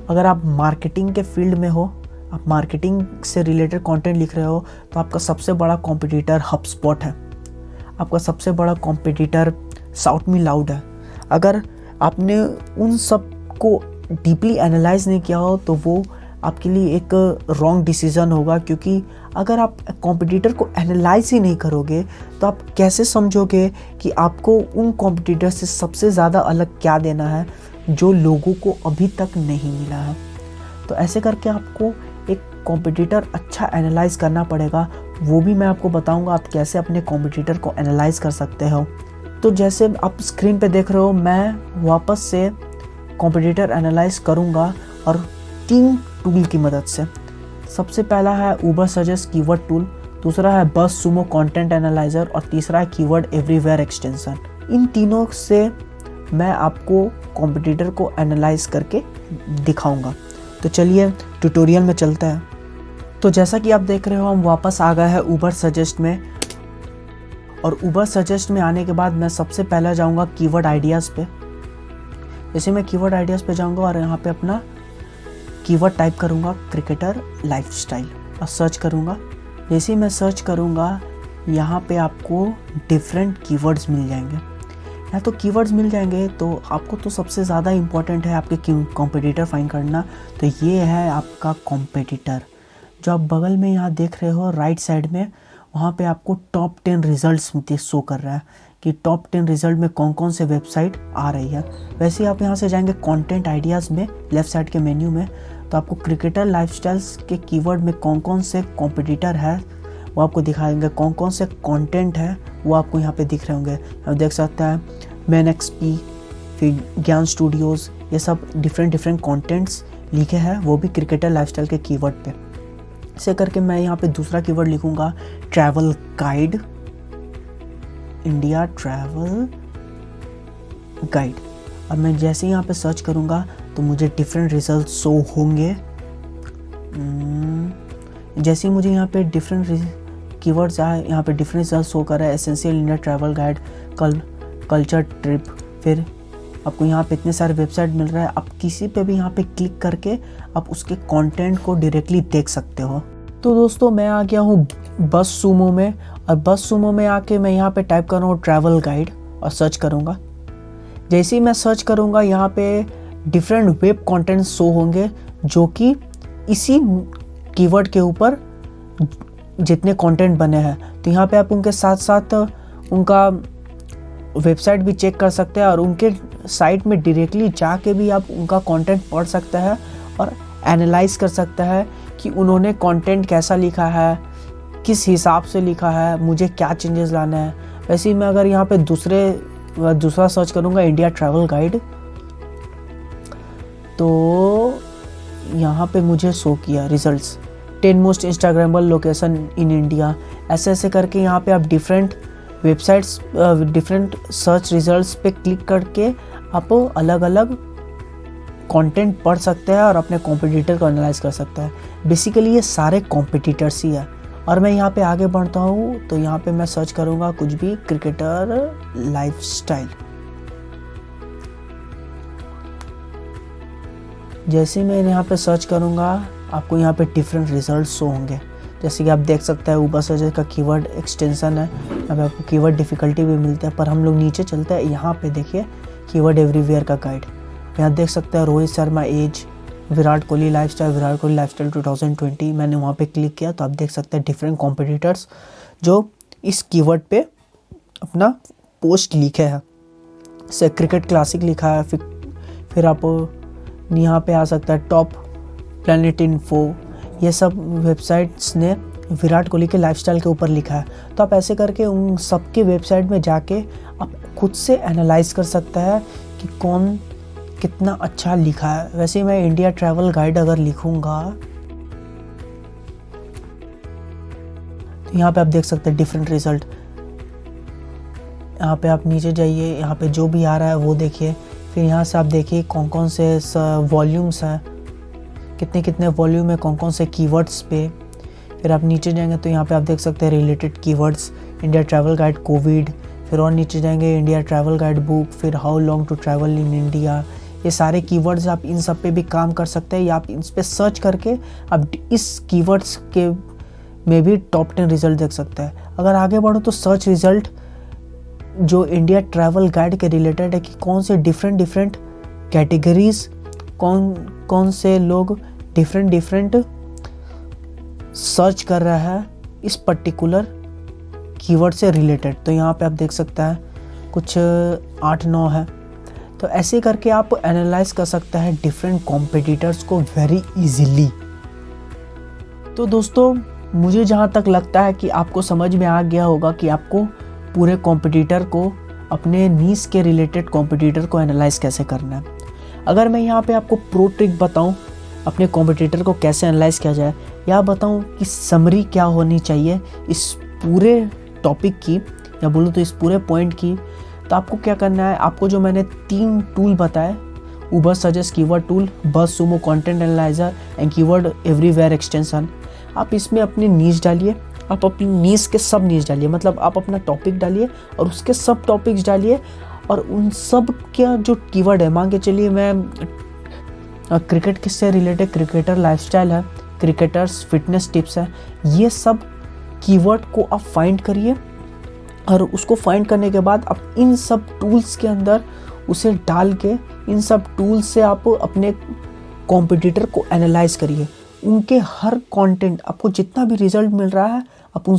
अगर आप मार्केटिंग के फील्ड में हो, आप मार्केटिंग से रिलेटेड कंटेंट लिख रहे हो, तो आपका सबसे बड़ा कॉम्पिटिटर हबस्पॉट है, आपका सबसे बड़ा कॉम्पिटिटर शाउट मी लाउड है। अगर आपने उन सब को डीपली एनालाइज नहीं किया हो तो वो आपके लिए एक रॉन्ग डिसीजन होगा, क्योंकि अगर आप कॉम्पिटिटर को एनालाइज ही नहीं करोगे तो आप कैसे समझोगे कि आपको उन कॉम्पिटिटर से सबसे ज़्यादा अलग क्या देना है जो लोगों को अभी तक नहीं मिला है। तो ऐसे करके आपको एक कॉम्पिटिटर अच्छा एनालाइज करना पड़ेगा, वो भी मैं आपको बताऊंगा आप कैसे अपने कॉम्पिटिटर को एनालाइज कर सकते हो। तो जैसे आप स्क्रीन पे देख रहे हो, मैं वापस से कॉम्पिटिटर एनालाइज करूंगा और 3 टूल की मदद से। सबसे पहला है उबर सजेस्ट कीवर्ड टूल, दूसरा है बस सुमो कंटेंट एनालाइजर और तीसरा है कीवर्ड एवरीवेयर एक्सटेंशन। इन तीनों से मैं आपको कॉम्पिटिटर को एनालाइज करके दिखाऊंगा। तो चलिए ट्यूटोरियल में चलते हैं। तो जैसा कि आप देख रहे हो, हम वापस आ गए हैं उबर सजेस्ट में, और उबर सजेस्ट में आने के बाद मैं सबसे पहले जाऊंगा कीवर्ड आइडियाज़ पे। जैसे मैं कीवर्ड आइडियाज़ पे जाऊंगा और यहाँ पे अपना कीवर्ड टाइप करूंगा क्रिकेटर लाइफस्टाइल और सर्च करूंगा। जैसे ही मैं सर्च करूंगा, यहाँ पे आपको डिफरेंट कीवर्ड्स मिल जाएंगे। या तो कीवर्ड्स मिल जाएंगे, तो आपको तो सबसे ज़्यादा इम्पॉर्टेंट है आपके कॉम्पिटिटर फाइंड करना। तो ये है आपका कॉम्पिटिटर, जो आप बगल में यहाँ देख रहे हो राइट साइड में, वहाँ पे आपको टॉप 10 रिजल्ट्स शो कर रहा है कि टॉप 10 रिजल्ट में कौन कौन से वेबसाइट आ रही है। वैसे ही आप यहाँ से जाएंगे कंटेंट आइडियाज़ में, लेफ्ट साइड के मेन्यू में, तो आपको क्रिकेटर लाइफस्टाइल्स के कीवर्ड में कौन कौन से कॉम्पिटिटर है वो आपको दिखाएंगे, कौन कौन से कंटेंट है वो आपको यहाँ पे दिख रहे होंगे। आप देख सकते हैं मैन एक्सपी, फिर ज्ञान स्टूडियोज़, ये सब डिफरेंट कंटेंट्स लिखे हैं, वो भी क्रिकेटर लाइफस्टाइल के कीवर्ड पे। इसे करके मैं यहाँ पे दूसरा कीवर्ड लिखूँगा travel guide, India travel guide, और मैं जैसे ही यहाँ पे सर्च करूँगा तो मुझे डिफरेंट रिजल्ट शो होंगे। जैसे ही मुझे यहाँ पे डिफरेंट कीवर्ड्स आए, यहाँ पे डिफरेंट रिजल्ट शो कर रहा है, essential India travel guide, culture trip, फिर आपको यहाँ पे इतने सारे वेबसाइट मिल रहा है। आप किसी पे भी यहाँ पे क्लिक करके आप उसके कंटेंट को डायरेक्टली देख सकते हो। तो दोस्तों, मैं आ गया हूँ बस सुमो में, और बस सुमो में आके मैं यहाँ पे टाइप कर रहा हूँ ट्रैवल गाइड और सर्च करूँगा। जैसे ही मैं सर्च करूँगा, यहाँ पे डिफरेंट वेब कंटेंट शो होंगे जो कि इसी कीवर्ड के ऊपर जितने कंटेंट बने हैं। तो यहाँ पे आप उनके साथ साथ उनका वेबसाइट भी चेक कर सकते हैं, और उनके साइट में डायरेक्टली जाके भी आप उनका कंटेंट पढ़ सकते हैं और एनालाइज कर सकते हैं कि उन्होंने कंटेंट कैसा लिखा है, किस हिसाब से लिखा है, मुझे क्या चेंजेस लाना है। वैसे ही मैं अगर यहाँ पे दूसरा सर्च करूँगा इंडिया ट्रैवल गाइड, तो यहाँ पे मुझे शो किया results 10 most Instagrammable location in India. ऐसे करके यहाँ पे आप different websites, different search results पे क्लिक करके आप अलग अलग कंटेंट पढ़ सकते हैं और अपने कॉम्पिटिटर को एनालाइज कर सकते हैं। बेसिकली ये सारे कॉम्पिटिटर्स ही है। और मैं यहाँ पे आगे बढ़ता हूँ, तो यहाँ पे मैं सर्च करूँगा कुछ भी क्रिकेटर लाइफस्टाइल। जैसे मैं यहाँ पे सर्च करूँगा, आपको यहाँ पे डिफरेंट रिजल्ट शो होंगे। जैसे कि आप देख सकते हैं उबर सजेस्ट का कीवर्ड एक्सटेंशन है, यहाँ पे आपको कीवर्ड डिफ़िकल्टी भी मिलता है। पर हम लोग नीचे चलते हैं, यहाँ पे देखिए कीवर्ड एवरीवेयर का गाइड। यहाँ देख सकते हैं रोहित शर्मा एज, विराट कोहली लाइफस्टाइल 2020। मैंने वहाँ पे क्लिक किया तो आप देख सकते हैं डिफरेंट कॉम्पिटिटर्स जो इस कीवर्ड पे अपना पोस्ट लिखे हैं। जैसे क्रिकेट क्लासिक लिखा है, फिर आप यहाँ पे आ सकता है टॉप प्लैनेट इन्फो। ये सब वेबसाइट्स ने विराट कोहली के लाइफस्टाइल के ऊपर लिखा है। तो आप ऐसे करके उन सब के वेबसाइट में जाके आप खुद से एनालाइज कर सकते हैं कि कौन कितना अच्छा लिखा है। वैसे मैं इंडिया ट्रैवल गाइड अगर लिखूँगा तो यहाँ पे आप देख सकते हैं डिफरेंट रिजल्ट। यहाँ पे आप नीचे जाइए, यहाँ पे जो भी आ रहा है वो देखिए। फिर यहाँ से आप देखिए कौन कौन से वॉल्यूम्स हैं, कितने कितने वॉल्यूम है कौन कौन से कीवर्ड्स पे। फिर आप नीचे जाएंगे तो यहाँ पे आप देख सकते हैं related keywords, India travel guide covid. फिर और नीचे जाएंगे इंडिया ट्रैवल गाइड बुक, फिर how long to travel in India. ये सारे कीवर्ड्स आप इन सब पे भी काम कर सकते हैं, या आप इन पे सर्च करके आप इस कीवर्ड्स के में भी टॉप 10 रिजल्ट देख सकते हैं। अगर आगे बढ़ो तो सर्च रिजल्ट जो इंडिया ट्रैवल गाइड के रिलेटेड है कि कौन से डिफरेंट कैटेगरीज, कौन से लोग डिफरेंट सर्च कर रहा है इस पर्टिकुलर कीवर्ड से रिलेटेड। तो यहाँ पे आप देख सकते हैं कुछ 8-9 है। तो ऐसे करके आप एनालाइज कर सकते हैं डिफरेंट कॉम्पिटिटर्स को वेरी इजीली। तो दोस्तों मुझे जहाँ तक लगता है कि आपको समझ में आ गया होगा कि आपको पूरे कॉम्पिटिटर को, अपने नीश के रिलेटेड कॉम्पिटिटर को एनालाइज कैसे करना है। अगर मैं यहाँ पे आपको प्रो ट्रिक बताऊँ अपने कॉम्पिटिटर को कैसे एनालाइज किया जाए, या बताऊँ कि समरी क्या होनी चाहिए इस पूरे टॉपिक की, या बोलूँ तो इस पूरे पॉइंट की, तो आपको क्या करना है, आपको जो मैंने 3 टूल बताए, उबर सजेस्ट कीवर्ड टूल, बस Sumo content analyser and keyword everywhere extension, आप इसमें अपनी नीश डालिए। आप अपनी नीश के सब नीश डालिए, मतलब आप अपना टॉपिक डालिए और उसके सब टॉपिक्स डालिए, और उन सब का जो कीवर्ड है, मान के चलिए मैं क्रिकेट से रिलेटेड क्रिकेटर लाइफस्टाइल है, क्रिकेटर्स फिटनेस टिप्स है, ये सब कीवर्ड को आप फाइंड करिए। और उसको फाइंड करने के बाद आप इन सब टूल्स के अंदर उसे डाल के, इन सब टूल्स से आप अपने कॉम्पिटिटर को एनालाइज करिए। उनके हर कंटेंट, आपको जितना भी रिजल्ट मिल रहा है, आप उन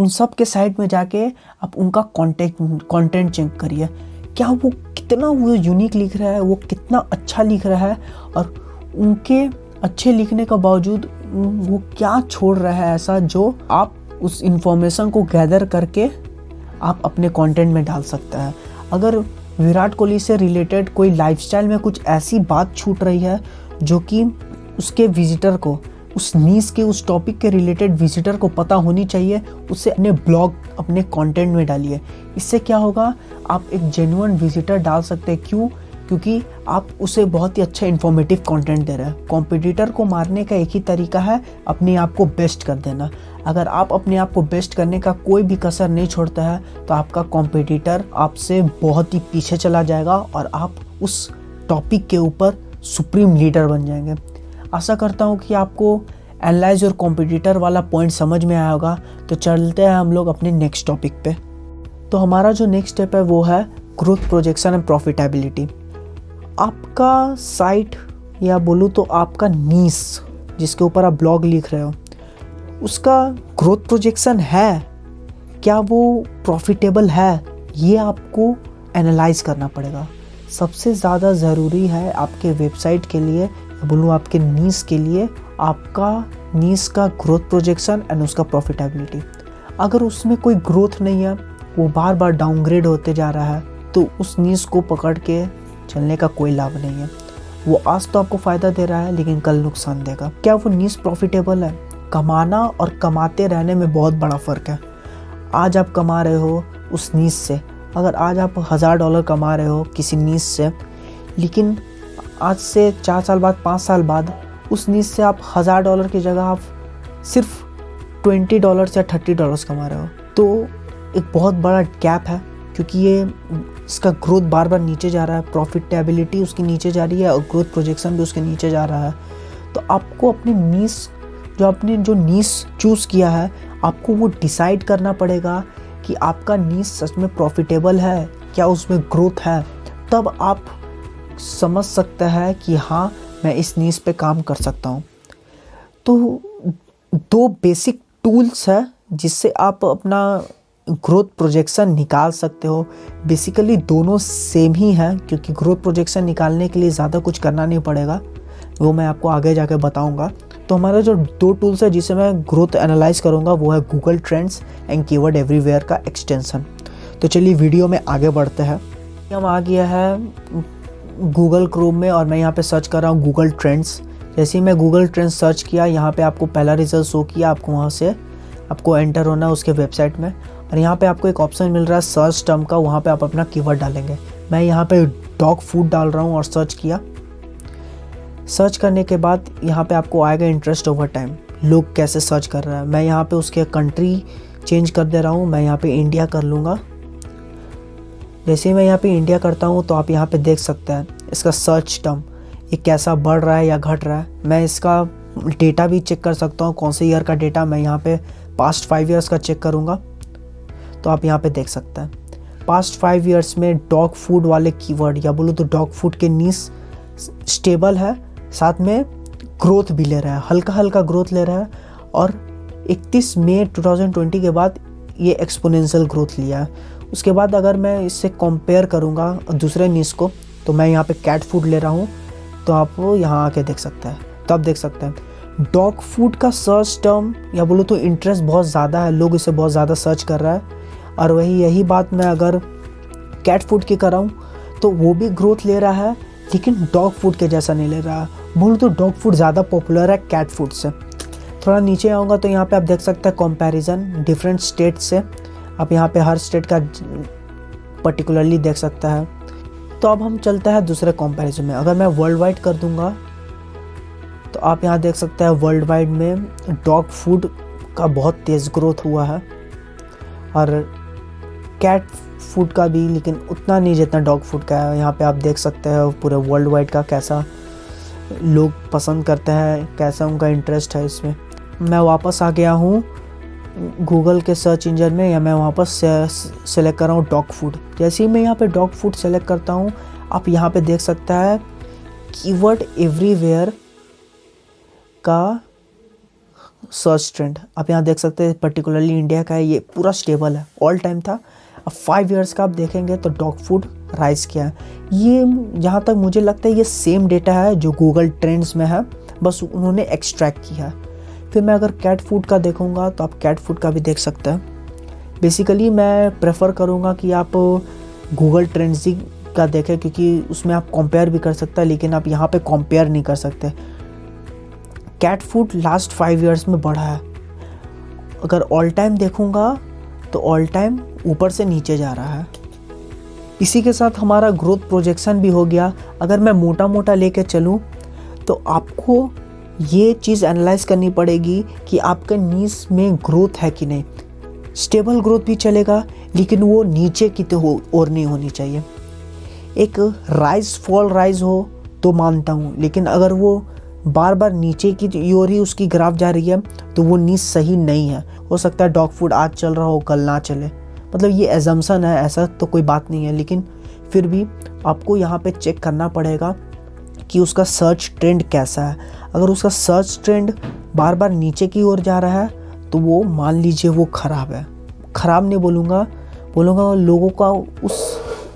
सब के साइड में जाके आप उनका कंटेंट चेक करिए। क्या वो कितना वो यूनिक लिख रहा है, वो कितना अच्छा लिख रहा है, और उनके अच्छे लिखने का बावजूद वो क्या छोड़ रहा है ऐसा जो आप उस इंफॉर्मेशन को गैदर करके आप अपने कंटेंट में डाल सकते हैं। अगर विराट कोहली से रिलेटेड कोई लाइफस्टाइल में कुछ ऐसी बात छूट रही है जो कि उसके विजिटर को, उस नीश के, उस टॉपिक के रिलेटेड विजिटर को पता होनी चाहिए, उसे अपने ब्लॉग, अपने कंटेंट में डालिए। इससे क्या होगा, आप एक जेन्युइन विजिटर डाल सकते हैं। क्यों? क्योंकि आप उसे बहुत ही अच्छा इन्फॉर्मेटिव कंटेंट दे रहे हैं। कॉम्पिटिटर को मारने का एक ही तरीका है, अपने आप को बेस्ट कर देना। अगर आप अपने आप को बेस्ट करने का कोई भी कसर नहीं छोड़ता है तो आपका कॉम्पिटिटर आपसे बहुत ही पीछे चला जाएगा और आप उस टॉपिक के ऊपर सुप्रीम लीडर बन जाएंगे। आशा करता हूँ कि आपको एनालाइज और कॉम्पिटिटर वाला पॉइंट समझ में आया होगा। तो चलते हैं हम लोग अपने नेक्स्ट टॉपिक पे। तो हमारा जो नेक्स्ट स्टेप है वो है ग्रोथ प्रोजेक्शन एंड प्रॉफिटेबिलिटी। आपका साइट, या बोलूँ तो आपका नीश जिसके ऊपर आप ब्लॉग लिख रहे हो, उसका ग्रोथ प्रोजेक्शन है क्या, वो प्रॉफिटेबल है, ये आपको एनालाइज करना पड़ेगा। सबसे ज़्यादा ज़रूरी है आपके वेबसाइट के लिए, या बोलूँ आपके नीश के लिए, आपका नीश का ग्रोथ प्रोजेक्शन एंड उसका प्रॉफिटेबिलिटी। अगर उसमें कोई ग्रोथ नहीं है, वो बार बार डाउनग्रेड होते जा रहा है, तो उस नीश को पकड़ के चलने का कोई लाभ नहीं है। वो आज तो आपको फ़ायदा दे रहा है लेकिन कल नुकसान देगा। क्या वो नीश प्रॉफिटेबल है? कमाना और कमाते रहने में बहुत बड़ा फ़र्क है। आज आप कमा रहे हो उस नीश से, अगर आज आप $1000 कमा रहे हो किसी नीश से, लेकिन आज से 4 साल बाद, 5 साल बाद उस नीश से आप $1000 की जगह आप सिर्फ $20 या $30 कमा रहे हो, तो एक बहुत बड़ा गैप है। क्योंकि ये इसका ग्रोथ बार बार नीचे जा रहा है, प्रॉफिटेबिलिटी उसकी नीचे जा रही है और ग्रोथ प्रोजेक्शन भी उसके नीचे जा रहा है। तो आपको अपनी नीश, जो आपने जो नीश चूज़ किया है, आपको वो डिसाइड करना पड़ेगा कि आपका नीश सच में प्रॉफिटेबल है, क्या उसमें ग्रोथ है। तब आप समझ सकते हैं कि हाँ, मैं इस नीश पे काम कर सकता हूँ। तो 2 बेसिक टूल्स है जिससे आप अपना ग्रोथ प्रोजेक्शन निकाल सकते हो। बेसिकली दोनों सेम ही हैं, क्योंकि ग्रोथ प्रोजेक्शन निकालने के लिए ज़्यादा कुछ करना नहीं पड़ेगा, वो मैं आपको आगे जाके बताऊंगा। तो हमारा जो 2 टूल्स है जिसे मैं ग्रोथ एनालाइज करूंगा वो है Google trends and keyword everywhere का एक्सटेंशन। तो चलिए वीडियो में आगे बढ़ते हैं। हम आ गया है गूगल क्रोम में और मैं यहाँ पे सर्च कर रहा हूँ गूगल ट्रेंड्स। जैसे ही मैं गूगल ट्रेंड सर्च किया, यहाँ पे आपको पहला रिजल्ट शो किया, आपको वहाँ से आपको एंटर होना है उसके वेबसाइट में, और यहाँ पे आपको एक ऑप्शन मिल रहा है सर्च टर्म का, वहाँ पे आप अपना कीवर्ड डालेंगे। मैं यहाँ पे डॉग फूड डाल रहा हूँ और सर्च किया। सर्च करने के बाद यहाँ पे आपको आएगा इंटरेस्ट ओवर टाइम, लोग कैसे सर्च कर रहा है। मैं यहाँ पे उसके कंट्री चेंज कर दे रहा हूँ, मैं यहाँ पे इंडिया कर लूँगा। जैसे ही मैं यहाँ पे इंडिया करता हूँ तो आप यहाँ पे देख सकते हैं इसका सर्च टर्म ये कैसा बढ़ रहा है या घट रहा है। मैं इसका डेटा भी चेक कर सकता हूँ, कौन से ईयर का डेटा। मैं यहाँ पे पास्ट 5 ईयर्स का चेक करूँगा तो आप यहाँ पे देख सकते हैं पास्ट 5 ईयर्स में डॉग फूड वाले कीवर्ड या बोलो तो डॉग फूड के नीश स्टेबल है, साथ में ग्रोथ भी ले रहा है, हल्का हल्का ग्रोथ ले रहा है। और 31 मई 2020 के बाद ये एक्सपोनेंशियल ग्रोथ लिया है। उसके बाद अगर मैं इससे कंपेयर करूँगा दूसरे नीश को, तो मैं यहाँ पे कैट फूड ले रहा हूँ, तो आप यहाँ आके देख सकते हैं। तो आप देख सकते हैं डॉग फूड का सर्च टर्म या बोलो तो इंटरेस्ट बहुत ज़्यादा है, लोग इसे बहुत ज़्यादा सर्च कर रहा है। और यही बात मैं अगर कैट फूड की कर रहा हूँ तो वो भी ग्रोथ ले रहा है, लेकिन डॉग फूड के जैसा नहीं ले रहा है। बोलो तो डॉग फूड ज़्यादा पॉपुलर है कैट फूड से। थोड़ा नीचे आऊँगा तो यहाँ पे आप देख सकते हैं कंपैरिजन डिफरेंट स्टेट से। आप यहाँ पे हर स्टेट का पर्टिकुलरली देख सकता है। तो अब हम चलते हैं दूसरे कंपैरिजन में। अगर मैं वर्ल्ड वाइड कर दूंगा तो आप यहाँ देख सकते हैं वर्ल्ड वाइड में डॉग फूड का बहुत तेज़ ग्रोथ हुआ है, और कैट फूड का भी, लेकिन उतना नहीं जितना डॉग फूड का है। यहाँ पे आप देख सकते हैं पूरे वर्ल्ड वाइड का कैसा लोग पसंद करते हैं, कैसा उनका इंटरेस्ट है इसमें। मैं वापस आ गया हूँ गूगल के सर्च इंजन में, या मैं वहाँ पर सेलेक्ट कर रहा हूँ डॉग फूड। जैसे ही मैं यहाँ पे डॉग फूड सेलेक्ट करता हूँ, आप यहाँ पे देख सकता है कीवर्ड एवरीवेयर का सर्च ट्रेंड। आप यहाँ देख सकते हैं पर्टिकुलरली इंडिया का है, ये पूरा स्टेबल है, ऑल टाइम था। अब 5 ईयर्स का आप देखेंगे तो डॉग फूड राइज किया है। ये जहाँ तक मुझे लगता है ये सेम डेटा है जो गूगल ट्रेंड्स में है, बस उन्होंने एक्सट्रैक्ट किया है। फिर मैं अगर कैट फूड का देखूंगा तो आप कैट फूड का भी देख सकते हैं। बेसिकली मैं प्रेफर करूंगा कि आप गूगल ट्रेंड्स का देखें, क्योंकि उसमें आप कंपेयर भी कर सकते हैं, लेकिन आप यहाँ पे कंपेयर नहीं कर सकते। कैट फूड लास्ट 5 ईयर्स में बढ़ा है। अगर ऑल टाइम देखूंगा तो ऑल टाइम ऊपर से नीचे जा रहा है। इसी के साथ हमारा ग्रोथ प्रोजेक्शन भी हो गया। अगर मैं मोटा मोटा लेके चलूँ तो आपको ये चीज़ एनालाइज करनी पड़ेगी कि आपका नीश में ग्रोथ है कि नहीं। स्टेबल ग्रोथ भी चलेगा, लेकिन वो नीचे की तो और नहीं होनी चाहिए। एक राइज फॉल राइज हो तो मानता हूँ, लेकिन अगर वो बार बार नीचे की ओर ही उसकी ग्राफ जा रही है तो वो नीश सही नहीं है। हो सकता है डॉग फूड आज चल रहा हो कल ना चले, मतलब ये एजम्पशन है, ऐसा तो कोई बात नहीं है। लेकिन फिर भी आपको यहाँ पे चेक करना पड़ेगा कि उसका सर्च ट्रेंड कैसा है। अगर उसका सर्च ट्रेंड बार बार नीचे की ओर जा रहा है तो वो मान लीजिए वो ख़राब है। ख़राब नहीं बोलूँगा लोगों का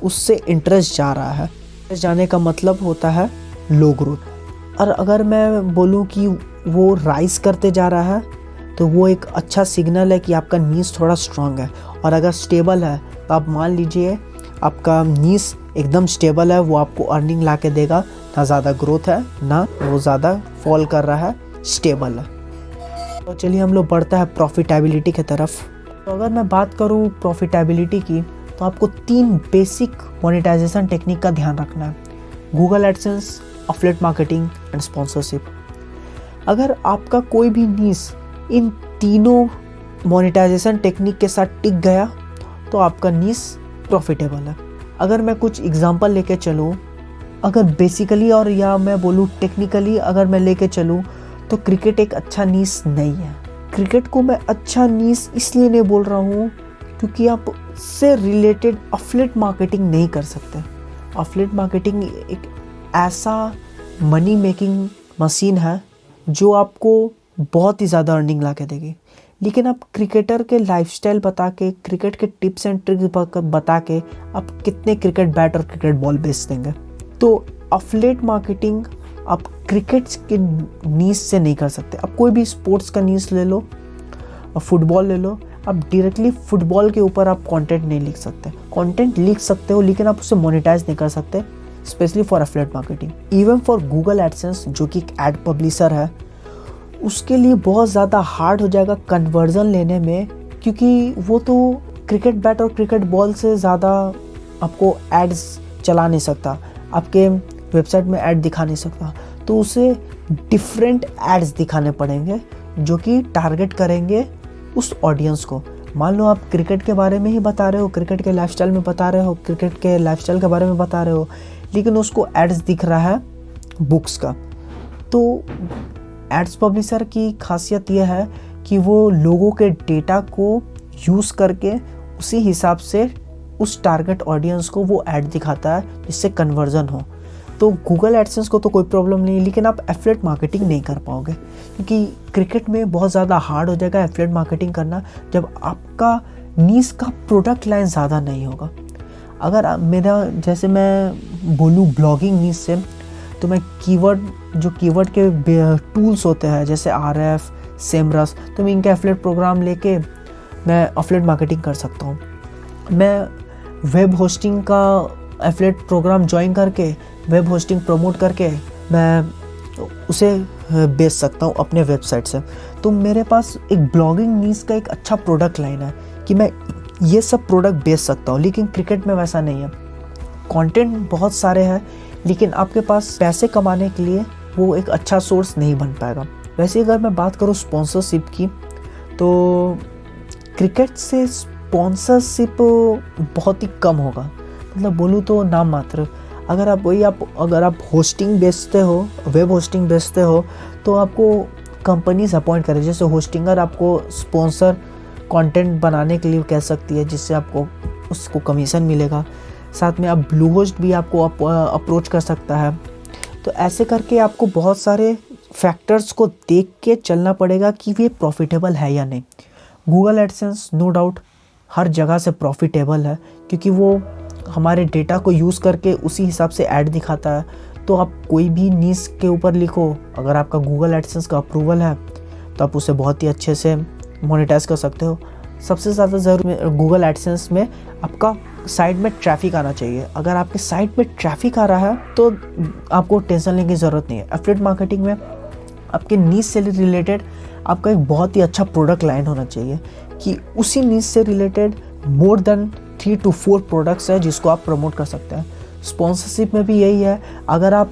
उससे इंटरेस्ट जा रहा है। इंटरेस्ट जाने का मतलब होता है लो ग्रोथ। और अगर मैं बोलूँ कि वो राइज करते जा रहा है तो वो एक अच्छा सिग्नल है कि आपका नीश थोड़ा स्ट्रांग है। और अगर स्टेबल है तो आप मान लीजिए आपका नीश एकदम स्टेबल है, वो आपको अर्निंग ला के देगा। ना ज़्यादा ग्रोथ है ना वो ज़्यादा फॉल कर रहा है, स्टेबल है। तो चलिए हम लोग बढ़ते हैं प्रॉफिटेबिलिटी की तरफ। तो अगर मैं बात करूँ प्रॉफिटेबिलिटी की तो आपको 3 बेसिक मोनेटाइजेशन टेक्निक का ध्यान रखना है: Google AdSense, affiliate marketing and sponsorship. अगर आपका कोई भी नीश इन तीनों मोनेटाइजेशन टेक्निक के साथ टिक गया तो आपका नीश प्रॉफिटेबल है। अगर मैं कुछ एग्जांपल लेके चलूँ, अगर बेसिकली और या मैं बोलूँ टेक्निकली अगर मैं लेके चलूँ तो क्रिकेट एक अच्छा नीश नहीं है। क्रिकेट को मैं अच्छा नीश इसलिए नहीं बोल रहा हूँ क्योंकि आप उससे रिलेटेड अफिलिएट मार्केटिंग नहीं कर सकते। अफिलिएट मार्केटिंग एक ऐसा मनी मेकिंग मशीन है जो आपको बहुत ही ज़्यादा अर्निंग ला के देगी। लेकिन आप क्रिकेटर के लाइफस्टाइल बता के, क्रिकेट के टिप्स एंड ट्रिक्स बता के आप कितने क्रिकेट बैट और क्रिकेट बॉल बेच देंगे। तो अफिलिएट मार्केटिंग आप क्रिकेट के नीश से नहीं कर सकते। आप कोई भी स्पोर्ट्स का नीश ले लो, अब फुटबॉल ले लो, आप डायरेक्टली फुटबॉल के ऊपर आप कंटेंट नहीं लिख सकते। कंटेंट लिख सकते हो लेकिन आप उसे मोनेटाइज नहीं कर सकते। Specially for affiliate marketing. Even for Google AdSense जो कि एक एड पब्लिशर है, उसके लिए बहुत ज़्यादा हार्ड हो जाएगा कन्वर्जन लेने में, क्योंकि वो तो क्रिकेट बैट और क्रिकेट बॉल से ज़्यादा आपको एड्स चला नहीं सकता, आपके वेबसाइट में ऐड दिखा नहीं सकता। तो उसे डिफरेंट एड्स दिखाने पड़ेंगे जो कि टारगेट करेंगे उस ऑडियंस को। मान लो आप क्रिकेट के बारे में ही बता रहे हो, क्रिकेट के लाइफस्टाइल में बता रहे हो, क्रिकेट के लाइफस्टाइल के बारे में बता रहे हो, लेकिन उसको एड्स दिख रहा है बुक्स का। तो एड्स पब्लिशर की खासियत यह है कि वो लोगों के डेटा को यूज़ करके उसी हिसाब से उस टारगेट ऑडियंस को वो ऐड दिखाता है जिससे कन्वर्जन हो। तो गूगल एडसेंस को तो कोई प्रॉब्लम नहीं, लेकिन आप एफिलिएट मार्केटिंग नहीं कर पाओगे, क्योंकि क्रिकेट में बहुत ज़्यादा हार्ड हो जाएगा एफिलिएट मार्केटिंग करना जब आपका नीश का प्रोडक्ट लाइन ज़्यादा नहीं होगा। अगर मेरा जैसे मैं बोलूँ ब्लॉगिंग नीश से, तो मैं कीवर्ड के टूल्स होते हैं जैसे RF, सेमरस, तो मैं इनका एफिलिएट प्रोग्राम लेके मैं एफिलिएट मार्केटिंग कर सकता हूँ। मैं वेब होस्टिंग का एफिलिएट प्रोग्राम ज्वाइन करके वेब होस्टिंग प्रमोट करके मैं उसे बेच सकता हूँ अपने वेबसाइट से। तो मेरे पास एक ब्लॉगिंग नीश का एक अच्छा प्रोडक्ट लाइन है कि मैं ये सब प्रोडक्ट बेच सकता हूँ, लेकिन क्रिकेट में वैसा नहीं है। कंटेंट बहुत सारे हैं, लेकिन आपके पास पैसे कमाने के लिए वो एक अच्छा सोर्स नहीं बन पाएगा। वैसे अगर मैं बात करूँ स्पॉन्सरशिप की, तो क्रिकेट से स्पॉन्सरशिप बहुत ही कम होगा, मतलब बोलूँ तो नाम मात्र। अगर आप होस्टिंग बेचते हो, वेब होस्टिंग बेचते हो, तो आपको कंपनीज अपॉइंट करें, जैसे होस्टिंगर आपको स्पॉन्सर कंटेंट बनाने के लिए कह सकती है, जिससे आपको उसको कमीशन मिलेगा। साथ में आप ब्लू होस्ट भी आपको अप्रोच कर सकता है। तो ऐसे करके आपको बहुत सारे फैक्टर्स को देख के चलना पड़ेगा कि ये प्रॉफिटेबल है या नहीं। गूगल एडसेंस नो डाउट हर जगह से प्रॉफिटेबल है, क्योंकि वो हमारे डेटा को यूज़ करके उसी हिसाब से ऐड दिखाता है। तो आप कोई भी नीश के ऊपर लिखो, अगर आपका गूगल एडसेंस का अप्रूवल है तो आप उसे बहुत ही अच्छे से मोनेटाइज कर सकते हो। सबसे ज़्यादा ज़रूरी गूगल एडसेंस में आपका साइट में ट्रैफिक आना चाहिए। अगर आपके साइट में ट्रैफिक आ रहा है तो आपको टेंशन लेने की ज़रूरत नहीं है। एफिलिएट मार्केटिंग में आपके नीश से रिलेटेड आपका एक बहुत ही अच्छा प्रोडक्ट लाइन होना चाहिए कि उसी नीश से related more than 3 to 4 products है जिसको आप प्रमोट कर सकते हैं। स्पॉन्सरशिप में भी यही है, अगर आप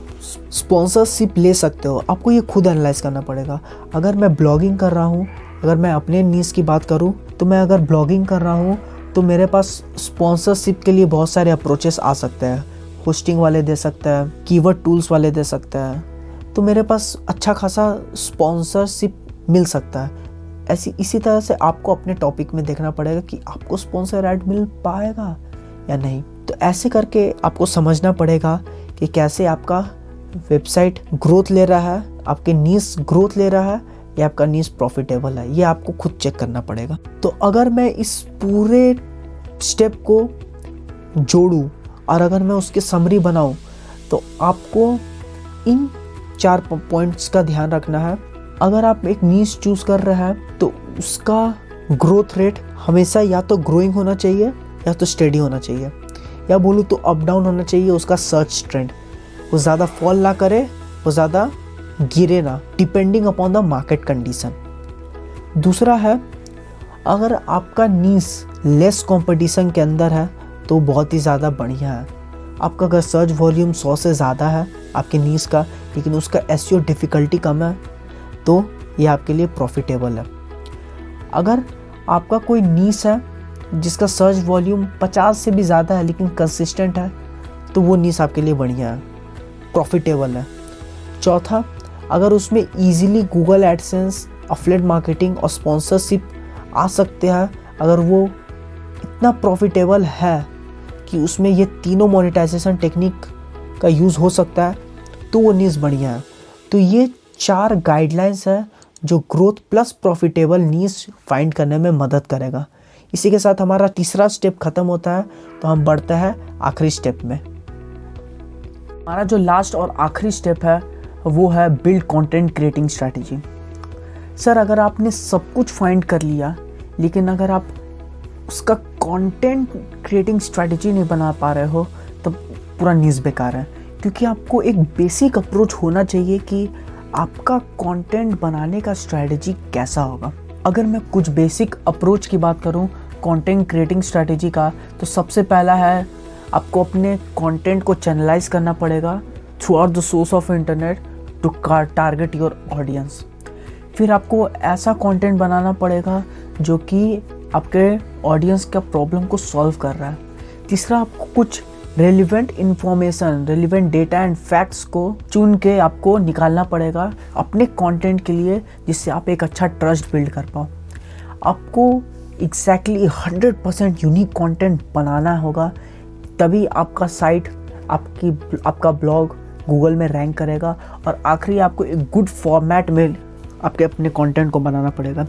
स्पॉन्सरशिप ले सकते हो, आपको ये खुद एनालाइज करना पड़ेगा। अगर मैं ब्लॉगिंग कर रहा हूँ, अगर मैं अपने नीश की बात करूँ, तो मैं अगर ब्लॉगिंग कर रहा हूँ तो मेरे पास स्पॉन्सरशिप के लिए बहुत सारे अप्रोचेस आ सकते हैं। होस्टिंग वाले दे सकते हैं, कीवर्ड टूल्स वाले दे सकते हैं, तो मेरे पास अच्छा खासा स्पॉन्सरशिप मिल सकता है। इसी तरह से आपको अपने टॉपिक में देखना पड़ेगा कि आपको स्पॉन्सर ऐड मिल पाएगा या नहीं। तो ऐसे करके आपको समझना पड़ेगा कि कैसे आपका वेबसाइट ग्रोथ ले रहा है, आपके नीश ग्रोथ ले रहा है, या आपका नीश प्रॉफिटेबल है। ये आपको खुद चेक करना पड़ेगा। तो अगर मैं इस पूरे स्टेप को जोड़ूं और अगर मैं उसकी समरी बनाऊं, तो आपको इन 4 पॉइंट्स का ध्यान रखना है। अगर आप एक नीश चूज कर रहे हैं तो उसका ग्रोथ रेट हमेशा या तो ग्रोइंग होना चाहिए या तो स्टेडी होना चाहिए, या बोलूँ तो अप डाउन होना चाहिए उसका सर्च ट्रेंड। वो ज़्यादा फॉल ना करे, वो ज़्यादा गिरे ना, depending upon the market condition. दूसरा है, अगर आपका नीश लेस कंपटीशन के अंदर है तो बहुत ही ज़्यादा बढ़िया है। आपका अगर सर्च वॉल्यूम 100 से ज़्यादा है आपके नीश का, लेकिन उसका एसईओ डिफ़िकल्टी कम है, तो ये आपके लिए प्रॉफिटेबल है। अगर आपका कोई नीश है जिसका सर्च वॉल्यूम 50 से भी ज़्यादा है लेकिन कंसिस्टेंट है, तो वो नीश आपके लिए बढ़िया है, प्रॉफिटेबल है। चौथा, अगर उसमें easily Google AdSense, affiliate marketing और स्पॉन्सरशिप आ सकते हैं, अगर वो इतना प्रॉफिटेबल है कि उसमें ये तीनों मोनेटाइजेशन टेक्निक का यूज़ हो सकता है, तो वो नीश बढ़िया है। तो ये 4 गाइडलाइंस है जो ग्रोथ प्लस प्रॉफिटेबल नीश फाइंड करने में मदद करेगा। इसी के साथ हमारा तीसरा स्टेप खत्म होता है, तो हम बढ़ते हैं आखिरी स्टेप में। हमारा जो लास्ट और आखिरी स्टेप है वो है build content creating strategy. Sir, अगर आपने सब कुछ फाइंड कर लिया लेकिन अगर आप उसका कंटेंट क्रिएटिंग स्ट्रैटेजी नहीं बना पा रहे हो, तो पूरा नीश बेकार है। क्योंकि आपको एक बेसिक अप्रोच होना चाहिए कि आपका कंटेंट बनाने का स्ट्रैटेजी कैसा होगा। अगर मैं कुछ बेसिक अप्रोच की बात करूं कंटेंट क्रिएटिंग स्ट्रैटेजी का, तो सबसे पहला है आपको अपने कंटेंट को चैनलाइज करना पड़ेगा throughout the source of internet to target your audience. फिर आपको ऐसा कंटेंट बनाना पड़ेगा जो कि आपके ऑडियंस का प्रॉब्लम को सॉल्व कर रहा है। तीसरा, आपको कुछ relevant information, relevant data and facts को चुन के आपको निकालना पड़ेगा अपने कंटेंट के लिए, जिससे आप एक अच्छा ट्रस्ट बिल्ड कर पाओ। आपको एग्जैक्टली 100% यूनिक कंटेंट बनाना होगा, तभी आपका साइट, आपका ब्लॉग गूगल में रैंक करेगा। और आखिरी, आपको एक गुड फॉर्मेट में आपके अपने कंटेंट को बनाना पड़ेगा।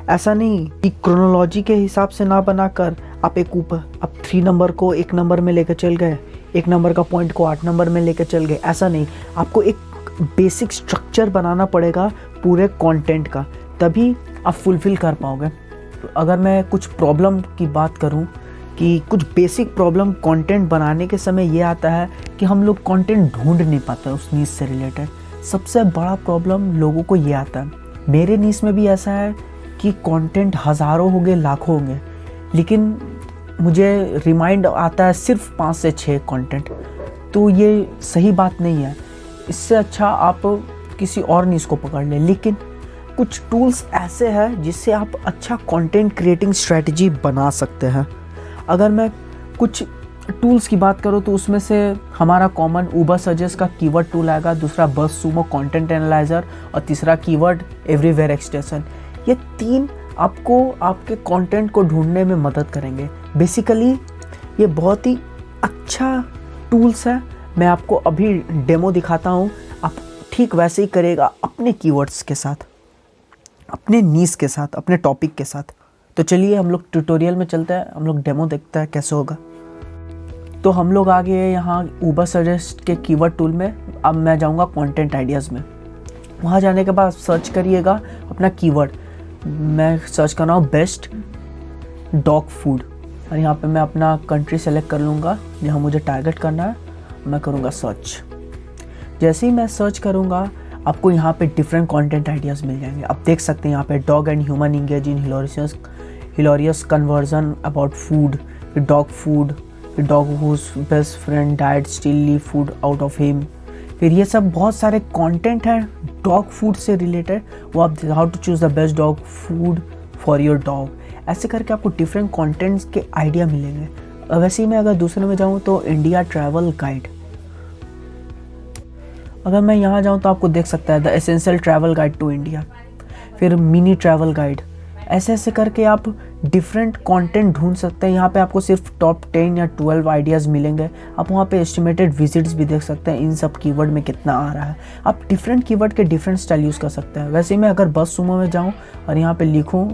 ऐसा नहीं कि क्रोनोलॉजी के हिसाब से ना बनाकर आप 3 नंबर को 1 नंबर में लेकर चल गए, 1 नंबर का पॉइंट को 8 नंबर में लेकर चल गए। ऐसा नहीं, आपको एक बेसिक स्ट्रक्चर बनाना पड़ेगा पूरे कंटेंट का, तभी आप फुलफिल कर पाओगे। तो अगर मैं कुछ प्रॉब्लम की बात करूं कि कुछ बेसिक प्रॉब्लम कंटेंट बनाने के समय ये आता है कि हम लोग कंटेंट ढूंढ नहीं पाते उस नीश से रिलेटेड। सबसे बड़ा प्रॉब्लम लोगों को ये आता है, मेरे नीश में भी ऐसा है कि कंटेंट हज़ारों होंगे, लाखों होंगे, लेकिन मुझे रिमाइंड आता है सिर्फ 5 से 6 कंटेंट। तो ये सही बात नहीं है। इससे अच्छा आप किसी और नीश को पकड़ लें। लेकिन कुछ टूल्स ऐसे हैं जिससे आप अच्छा कंटेंट क्रिएटिंग स्ट्रेटजी बना सकते हैं। अगर मैं कुछ टूल्स की बात करूँ तो उसमें से हमारा कॉमन उबर सजेस्ट का कीवर्ड टूल आएगा, दूसरा बस सुमो कंटेंट एनालाइजर और तीसरा कीवर्ड एवरीवेयर एक्सटेंशन। ये 3 आपको आपके कंटेंट को ढूंढने में मदद करेंगे। बेसिकली ये बहुत ही अच्छा टूल्स है। मैं आपको अभी डेमो दिखाता हूँ, आप ठीक वैसे ही करेगा अपने कीवर्ड्स के साथ, अपने नीश के साथ, अपने टॉपिक के साथ। तो चलिए हम लोग ट्यूटोरियल में चलते हैं, हम लोग डेमो देखते हैं कैसे होगा। तो हम लोग आ गए यहाँ उबर सजेस्ट के कीवर्ड टूल में। अब मैं जाऊँगा कंटेंट आइडियाज़ में। वहाँ जाने के बाद सर्च करिएगा अपना कीवर्ड। मैं सर्च कर रहा हूँ बेस्ट डॉग फूड, और यहाँ पे मैं अपना कंट्री सेलेक्ट कर लूँगा जहाँ मुझे टारगेट करना है। मैं करूँगा सर्च। जैसे ही मैं सर्च करूँगा आपको यहाँ पे डिफरेंट कंटेंट आइडियाज़ मिल जाएंगे। आप देख सकते हैं यहाँ पे dog and human engage in hilarious conversion about food, dog food, dog whose best friend died still leave food out of him. फिर ये सब बहुत सारे कंटेंट हैं डॉग फूड से रिलेटेड। वो आप how to choose the best dog food for your dog, ऐसे करके आपको डिफरेंट कंटेंट्स के आइडिया मिलेंगे। वैसे ही मैं अगर दूसरे में जाऊँ तो इंडिया ट्रैवल गाइड, अगर मैं यहाँ जाऊँ तो आपको देख सकता है the essential travel guide to India, फिर मिनी ट्रैवल गाइड। ऐसे ऐसे करके आप डिफरेंट कंटेंट ढूंढ सकते हैं। यहाँ पे आपको सिर्फ टॉप 10 या 12 आइडियाज़ मिलेंगे। आप वहाँ पे एस्टिमेटेड विजिट्स भी देख सकते हैं इन सब कीवर्ड में कितना आ रहा है। आप डिफरेंट कीवर्ड के डिफरेंट स्टाइल यूज़ कर सकते हैं। वैसे ही मैं अगर बस सुमो में जाऊँ और यहाँ पे लिखूँ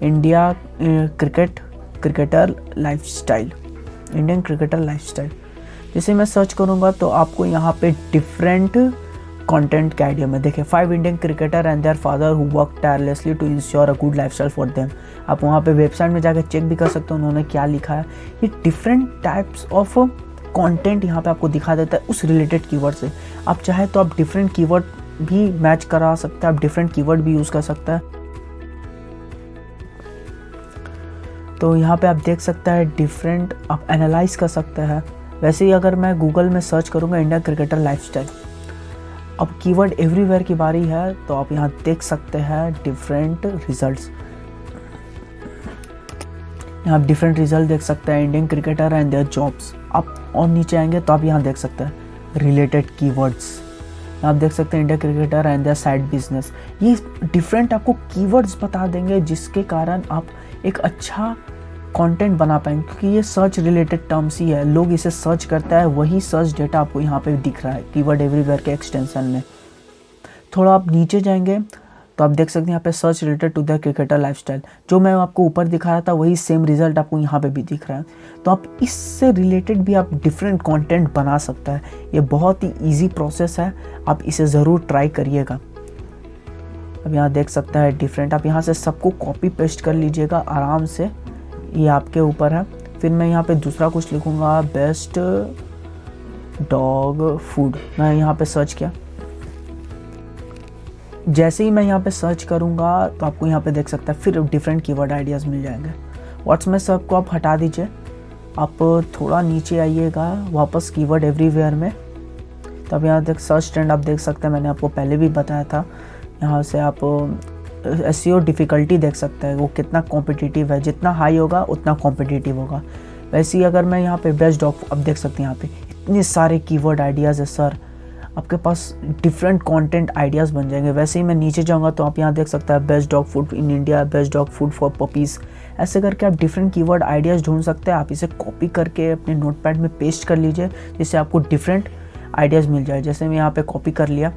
India cricketer lifestyle, Indian cricketer lifestyle, जैसे मैं सर्च करूँगा तो आपको यहाँ पे डिफरेंट कंटेंट के आइडिया में देखें 5 Indian cricketer and their father who work tirelessly to ensure a good lifestyle for them. आप वहाँ पे वेबसाइट में जाकर चेक भी कर सकते हो उन्होंने क्या लिखा है। ये डिफरेंट टाइप्स ऑफ कंटेंट यहाँ पे आपको दिखा देता है उस रिलेटेड कीवर्ड से। आप चाहे तो आप डिफरेंट कीवर्ड भी मैच करा सकते हैं, आप डिफरेंट कीवर्ड भी यूज़ कर सकते हैं। तो यहाँ पे आप देख सकते हैं डिफरेंट, आप एनालाइज कर सकते हैं। वैसे ही अगर मैं गूगल में सर्च करूँगा इंडिया क्रिकेटर लाइफस्टाइल, अब कीवर्ड एवरीवेयर की बारी है, तो आप यहाँ देख सकते हैं डिफरेंट रिजल्ट्स। यहाँ आप डिफरेंट रिजल्ट देख सकते हैं Indian cricketer and their jobs. आप और नीचे आएंगे तो आप यहाँ देख सकते हैं रिलेटेड कीवर्ड्स। आप देख सकते हैं India cricketer and their side business. ये डिफरेंट आपको कीवर्ड्स बता देंगे जिसके कारण आप एक अच्छा कंटेंट बना पाएंगे, क्योंकि ये सर्च रिलेटेड टर्म्स ही है। लोग इसे सर्च करता है, वही सर्च डेटा आपको यहाँ पे दिख रहा है कीवर्ड एवरीवेयर के एक्सटेंशन में। थोड़ा आप नीचे जाएंगे तो आप देख सकते हैं यहाँ पे search related to the cricketer lifestyle. जो मैं आपको ऊपर दिखा रहा था वही सेम रिजल्ट आपको यहाँ पे भी दिख रहा है। तो आप इससे रिलेटेड भी आप डिफरेंट कंटेंट बना सकता है। ये बहुत ही ईजी प्रोसेस है, आप इसे ज़रूर ट्राई करिएगा। अब यहाँ देख सकता है डिफरेंट, आप यहाँ से सबको कॉपी पेस्ट कर लीजिएगा आराम से, ये आपके ऊपर है। फिर मैं यहाँ पे दूसरा कुछ लिखूँगा बेस्ट डॉग फूड, मैं यहाँ पे सर्च किया। जैसे ही मैं यहाँ पे सर्च करूँगा तो आपको यहाँ पे देख सकता है फिर डिफरेंट कीवर्ड आइडियाज़ मिल जाएंगे। व्हाट्स में सब को आप हटा दीजिए, आप थोड़ा नीचे आइएगा वापस कीवर्ड एवरीवेयर में, तब यहाँ देख सर्च ट्रेंड आप देख सकते हैं, मैंने आपको पहले भी बताया था। यहाँ से आप एसईओ डिफ़िकल्टी देख सकते हैं वो कितना कॉम्पिटिटिव है, जितना हाई होगा उतना कॉम्पिटिटिव होगा। वैसे ही अगर मैं यहाँ पे बेस्ट डॉग, अब देख सकते हैं यहाँ पे इतने सारे कीवर्ड आइडियाज़ है सर, आपके पास डिफरेंट कंटेंट आइडियाज़ बन जाएंगे। वैसे ही मैं नीचे जाऊँगा तो आप यहाँ देख सकते हैं best dog food in India, best dog food for puppies, ऐसे करके आप डिफरेंट कीवर्ड आइडियाज़ ढूंढ सकते हैं। आप इसे कॉपी करके अपने नोटपैड में पेस्ट कर लीजिए, जिससे आपको डिफरेंट आइडियाज़ मिल जाए। जैसे मैं यहाँ पे कॉपी कर लिया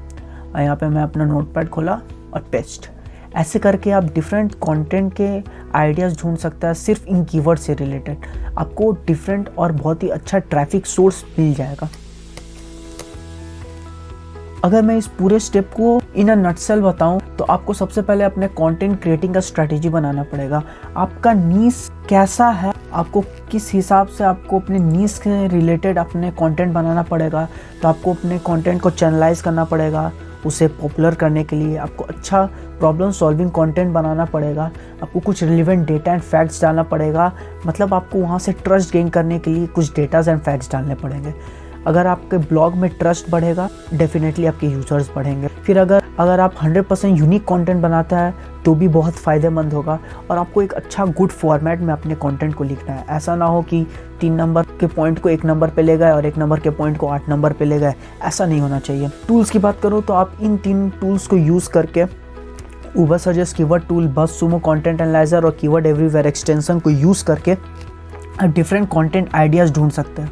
और यहाँ पे मैं अपना नोटपैड खोला और पेस्ट, ऐसे करके आप डिफरेंट कंटेंट के आइडियाज़ ढूंढ सकते हैं सिर्फ इन कीवर्ड से रिलेटेड। आपको डिफरेंट और बहुत ही अच्छा ट्रैफिक सोर्स मिल जाएगा। अगर मैं इस पूरे स्टेप को इन अ नटसेल बताऊं तो आपको सबसे पहले अपने कंटेंट क्रिएटिंग का स्ट्रैटेजी बनाना पड़ेगा। आपका नीश कैसा है, आपको किस हिसाब से आपको अपने नीश के रिलेटेड अपने कंटेंट बनाना पड़ेगा। तो आपको अपने कंटेंट को चैनलाइज करना पड़ेगा, उसे पॉपुलर करने के लिए आपको अच्छा प्रॉब्लम सॉल्विंग कंटेंट बनाना पड़ेगा। आपको कुछ रिलेवेंट डेटा एंड फैक्ट्स डालना पड़ेगा, मतलब आपको वहाँ से ट्रस्ट गेन करने के लिए कुछ डेटाज एंड फैक्ट्स डालने पड़ेंगे। अगर आपके ब्लॉग में ट्रस्ट बढ़ेगा डेफिनेटली आपके यूजर्स बढ़ेंगे। फिर अगर आप 100% यूनिक कंटेंट बनाता है तो भी बहुत फ़ायदेमंद होगा। और आपको एक अच्छा गुड फॉर्मेट में अपने कंटेंट को लिखना है। ऐसा ना हो कि 3 नंबर के पॉइंट को 1 नंबर पे ले गए और 1 नंबर के पॉइंट को 8 नंबर पे ले गए, ऐसा नहीं होना चाहिए। टूल्स की बात करूँ तो आप इन 3 टूल्स को यूज़ करके उबरसजेस्ट कीवर्ड टूल, बज़सुमो कंटेंट एनालाइजर और कीवर्ड एवरीवेयर एक्सटेंशन को यूज़ करके डिफरेंट कंटेंट आइडियाज़ ढूंढ सकते हैं।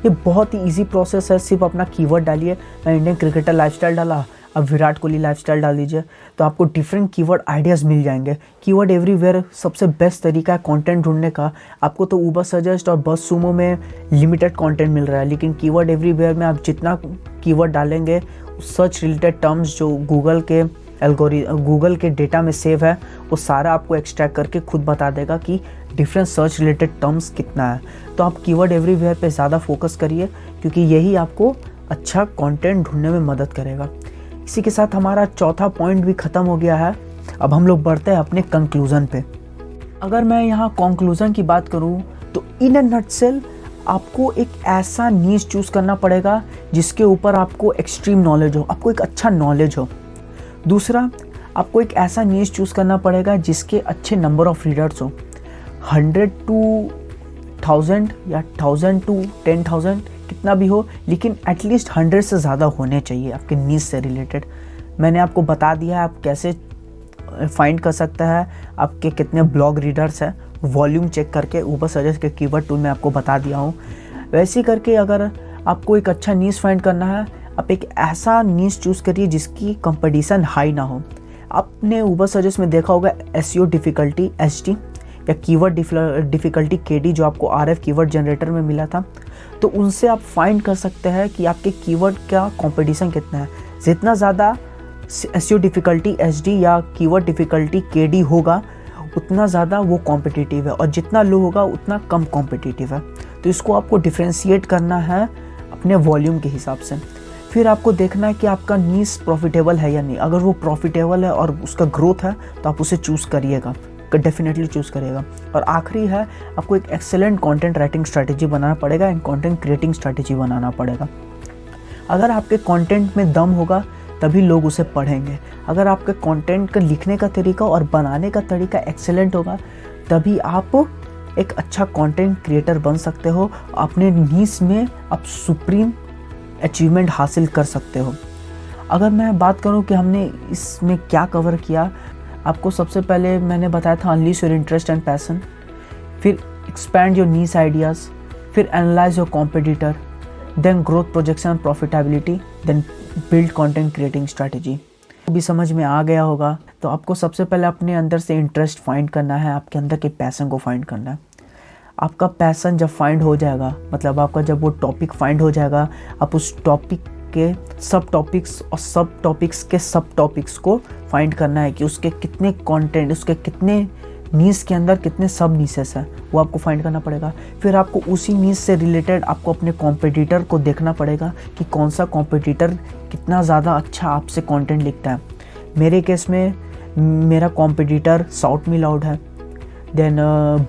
ये बहुत ही इजी प्रोसेस है, सिर्फ अपना कीवर्ड डालिए। मैं इंडियन क्रिकेटर लाइफस्टाइल डाला, अब विराट कोहली लाइफस्टाइल डाल दीजिए तो आपको डिफरेंट कीवर्ड आइडियाज़ मिल जाएंगे। कीवर्ड एवरीवेयर सबसे बेस्ट तरीका है कंटेंट ढूंढने का। आपको तो उबरसजेस्ट और बज़सुमो में लिमिटेड कंटेंट मिल रहा है, लेकिन कीवर्ड एवरीवेयर में आप जितना कीवर्ड डालेंगे सर्च रिलेटेड टर्म्स जो गूगल के डेटा में सेव है वो सारा आपको एक्सट्रैक्ट करके खुद बता देगा कि डिफरेंट सर्च रिलेटेड टर्म्स कितना है। तो आप कीवर्ड एवरीवेयर पे ज़्यादा फोकस करिए, क्योंकि यही आपको अच्छा कंटेंट ढूंढने में मदद करेगा। इसी के साथ हमारा चौथा पॉइंट भी ख़त्म हो गया है। अब हम लोग बढ़ते हैं अपने कंक्लूज़न पे। अगर मैं यहाँ कंक्लूज़न की बात करूँ तो इन अ नटसेल आपको एक ऐसा नीश चूज़ करना पड़ेगा जिसके ऊपर आपको एक्सट्रीम नॉलेज हो, आपको एक अच्छा नॉलेज हो। दूसरा, आपको एक ऐसा नीश चूज़ करना पड़ेगा जिसके अच्छे नंबर ऑफ रीडर्स हो, 100 to 1000 या 1000 to 10,000 कितना भी हो, लेकिन एटलीस्ट 100 से ज़्यादा होने चाहिए आपके नीश से रिलेटेड। मैंने आपको बता दिया है आप कैसे फाइंड कर सकते हैं आपके कितने ब्लॉग रीडर्स हैं, वॉल्यूम चेक करके उबरसजेस्ट के कीवर्ड टूल में आपको बता दिया हूँ। वैसे ही करके अगर आपको एक अच्छा नीश फाइंड करना है, आप एक ऐसा नीश चूज़ करिए जिसकी कंपटीशन हाई ना हो। आपने उबरसजेस्ट में देखा होगा एसईओ डिफ़िकल्टी एसटी या कीवर्ड डिफ़िकल्टी केडी जो आपको आरएफ कीवर्ड जनरेटर में मिला था, तो उनसे आप फाइंड कर सकते हैं कि आपके कीवर्ड का कंपटीशन कितना है। जितना ज़्यादा एसईओ डिफ़िकल्टी एसडी या कीवर्ड डिफ़िकल्टी केडी होगा उतना ज़्यादा वो कॉम्पिटिटिव है, और जितना लो होगा उतना कम कॉम्पिटिटिव है। तो इसको आपको डिफ्रेंशिएट करना है अपने वॉल्यूम के हिसाब से। फिर आपको देखना है कि आपका नीश प्रॉफिटेबल है या नहीं। अगर वो प्रॉफिटेबल है और उसका ग्रोथ है तो आप उसे चूज़ करिएगा, डेफिनेटली चूज़ करिएगा। और आखिरी है, आपको एक एक्सेलेंट कंटेंट राइटिंग स्ट्रैटेजी बनाना पड़ेगा एंड कंटेंट क्रिएटिंग स्ट्रैटेजी बनाना पड़ेगा। अगर आपके कंटेंट में दम होगा तभी लोग उसे पढ़ेंगे। अगर आपके कंटेंट का लिखने का तरीका और बनाने का तरीका एक्सेलेंट होगा तभी आप एक अच्छा कंटेंट क्रिएटर बन सकते हो। अपने नीश में आप सुप्रीम अचीवमेंट हासिल कर सकते हो। अगर मैं बात करूं कि हमने इसमें क्या कवर किया, आपको सबसे पहले मैंने बताया था unleash your interest and passion, फिर एक्सपैंड योर नीश आइडियाज़, फिर analyse your competitor, then growth projection profitability, then build content creating strategy. भी समझ में आ गया होगा। तो आपको सबसे पहले अपने अंदर से इंटरेस्ट फाइंड करना है, आपके अंदर के पैशन को फाइंड करना है। आपका पैशन जब फाइंड हो जाएगा, मतलब आपका जब वो टॉपिक फाइंड हो जाएगा, आप उस टॉपिक के सब टॉपिक्स और सब टॉपिक्स के सब टॉपिक्स को फाइंड करना है कि उसके कितने कंटेंट, उसके कितने नीश के अंदर कितने सब नीसेस हैं वो आपको फाइंड करना पड़ेगा। फिर आपको उसी नीश से रिलेटेड आपको अपने कॉम्पिटिटर को देखना पड़ेगा कि कौन सा कॉम्पिटिटर कितना ज़्यादा अच्छा आपसे कंटेंट लिखता है। मेरे केस में मेरा कॉम्पिटिटर साउथ मी लाउड है, देन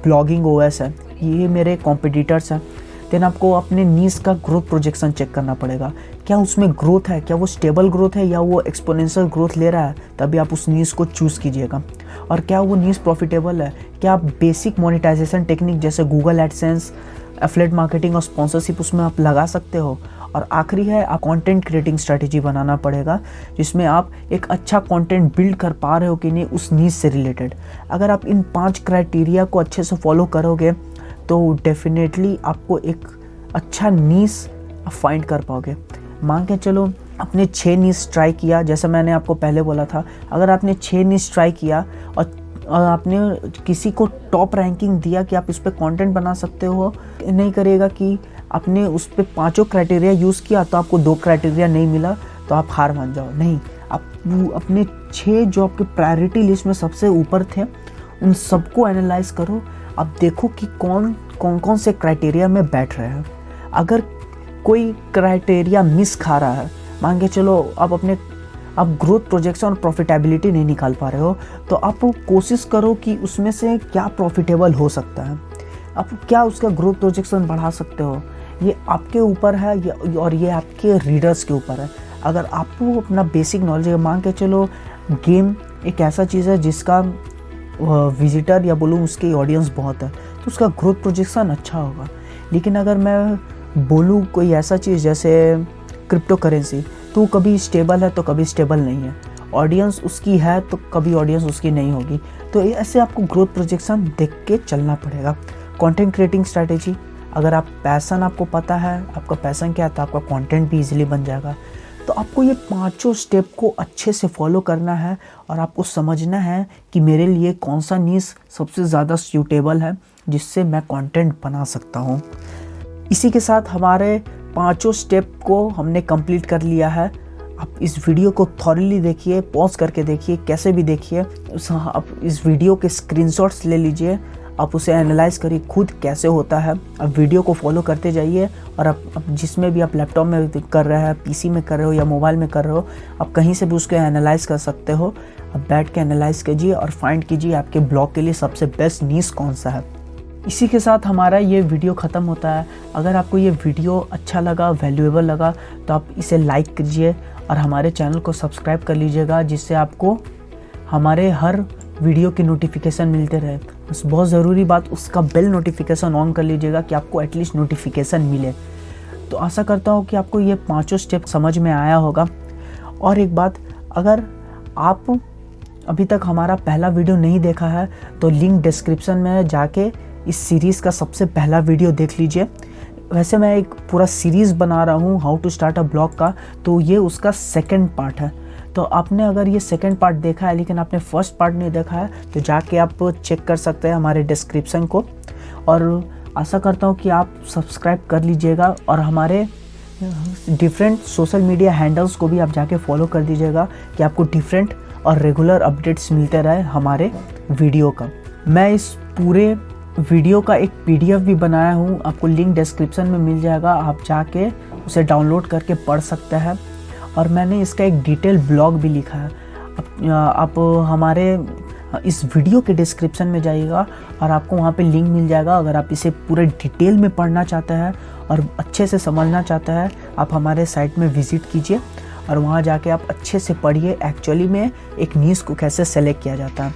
ब्लॉगिंग ओएस है, ये मेरे कॉम्पिटिटर्स हैं। देन आपको अपने नीश का ग्रोथ प्रोजेक्शन चेक करना पड़ेगा, क्या उसमें ग्रोथ है, क्या वो स्टेबल ग्रोथ है या वो एक्सपोनेंशियल ग्रोथ ले रहा है, तभी आप उस नीश को चूज़ कीजिएगा। और क्या वो नीश प्रॉफिटेबल है, क्या आप बेसिक मोनेटाइजेशन टेक्निक जैसे गूगल एडसेंस, एफिलिएट मार्केटिंग और स्पॉन्सरशिप उसमें आप लगा सकते हो। और आखिरी है, आप कंटेंट क्रिएटिंग स्ट्रैटेजी बनाना पड़ेगा जिसमें आप एक अच्छा कंटेंट बिल्ड कर पा रहे हो कि नहीं उस नीश से रिलेटेड। अगर आप इन 5 क्राइटेरिया को अच्छे से फॉलो करोगे तो डेफिनेटली आपको एक अच्छा नीश फाइंड कर पाओगे। मान के चलो आपने 6 नीश ट्राई किया, जैसे मैंने आपको पहले बोला था, अगर आपने 6 नीश ट्राई किया और आपने किसी को टॉप रैंकिंग दिया कि आप इस पर कंटेंट बना सकते हो, नहीं करेगा कि आपने उस पर 5 क्राइटेरिया यूज़ किया तो आपको 2 क्राइटेरिया नहीं मिला तो आप हार मान जाओ। नहीं, आप अपने 6 जो आपके प्रायोरिटी लिस्ट में सबसे ऊपर थे उन सबको एनालाइज करो। अब देखो कि कौन से क्राइटेरिया में बैठ रहे हैं। अगर कोई क्राइटेरिया मिस खा रहा है, मान के चलो आप ग्रोथ प्रोजेक्शन और प्रॉफिटेबिलिटी नहीं निकाल पा रहे हो, तो आप कोशिश करो कि उसमें से क्या प्रॉफिटेबल हो सकता है, आप क्या उसका ग्रोथ प्रोजेक्शन बढ़ा सकते हो। ये आपके ऊपर है और ये आपके रीडर्स के ऊपर है। अगर आपको अपना बेसिक नॉलेज है, मान के चलो गेम एक ऐसा चीज़ है जिसका विजिटर या बोलूँ उसकी ऑडियंस बहुत है, तो उसका ग्रोथ प्रोजेक्शन अच्छा होगा। लेकिन अगर मैं बोलूँ कोई ऐसा चीज़ जैसे क्रिप्टो करेंसी, तो कभी स्टेबल है तो कभी स्टेबल नहीं है, ऑडियंस उसकी है तो कभी ऑडियंस उसकी नहीं होगी। तो ऐसे आपको ग्रोथ प्रोजेक्शन देख के चलना पड़ेगा। कंटेंट क्रिएटिंग स्ट्रैटेजी, अगर आप पैसन आपको पता है, आपका पैसन क्या है, तो आपका कंटेंट भी इजीली बन जाएगा। तो आपको ये 5 स्टेप को अच्छे से फॉलो करना है और आपको समझना है कि मेरे लिए कौन सा नीश सबसे ज़्यादा सूटेबल है जिससे मैं कंटेंट बना सकता हूँ। इसी के साथ हमारे 5 स्टेप को हमने कंप्लीट कर लिया है। आप इस वीडियो को थॉरली देखिए, पॉज करके देखिए, कैसे भी देखिए। आप इस वीडियो के स्क्रीनशॉट्स ले लीजिए, आप उसे एनालाइज करिए खुद कैसे होता है। आप वीडियो को फॉलो करते जाइए और आप जिसमें भी आप लैपटॉप में कर रहे हैं, पीसी में कर रहे हो या मोबाइल में कर रहे हो, आप कहीं से भी उसको एनालाइज कर सकते हो। आप बैठ के एनालाइज कीजिए और फाइंड कीजिए आपके ब्लॉग के लिए सबसे बेस्ट नीश कौन सा है। इसी के साथ हमारा ये वीडियो ख़त्म होता है। अगर आपको ये वीडियो अच्छा लगा, वैल्यूएबल लगा, तो आप इसे लाइक कीजिए और हमारे चैनल को सब्सक्राइब कर लीजिएगा, जिससे आपको हमारे हर वीडियो की नोटिफिकेशन मिलते रहे। बस बहुत ज़रूरी बात, उसका बेल नोटिफिकेशन ऑन कर लीजिएगा कि आपको एटलीस्ट नोटिफिकेशन मिले। तो आशा करता हूँ कि आपको ये 5 स्टेप समझ में आया होगा। और एक बात, अगर आप अभी तक हमारा पहला वीडियो नहीं देखा है तो लिंक डिस्क्रिप्शन में जाके इस सीरीज़ का सबसे पहला वीडियो देख लीजिए। वैसे मैं एक पूरा सीरीज़ बना रहा हूँ how to start a blog का, तो ये उसका सेकंड पार्ट है। तो आपने अगर ये सेकंड पार्ट देखा है लेकिन आपने फर्स्ट पार्ट नहीं देखा है तो जाके आप चेक कर सकते हैं हमारे डिस्क्रिप्शन को। और आशा करता हूँ कि आप सब्सक्राइब कर लीजिएगा और हमारे डिफरेंट सोशल मीडिया हैंडल्स को भी आप जाके फॉलो कर दीजिएगा कि आपको डिफरेंट और रेगुलर अपडेट्स मिलते रहे हमारे वीडियो का। मैं इस पूरे वीडियो का एक PDF भी बनाया हूँ, आपको लिंक डिस्क्रिप्शन में मिल जाएगा, आप जाके उसे डाउनलोड करके पढ़ सकते हैं। और मैंने इसका एक डिटेल ब्लॉग भी लिखा है। आप हमारे इस वीडियो के डिस्क्रिप्शन में जाइएगा और आपको वहाँ पे लिंक मिल जाएगा। अगर आप इसे पूरे डिटेल में पढ़ना चाहते हैं और अच्छे से समझना चाहते हैं, आप हमारे साइट में विज़िट कीजिए और वहाँ जाके आप अच्छे से पढ़िए एक्चुअली में एक नीश को कैसे सेलेक्ट किया जाता है।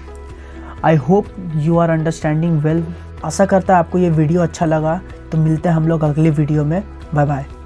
I hope you are understanding well. आशा करता है आपको ये वीडियो अच्छा लगा। तो मिलते हैं हम लोग अगले वीडियो में। Bye bye.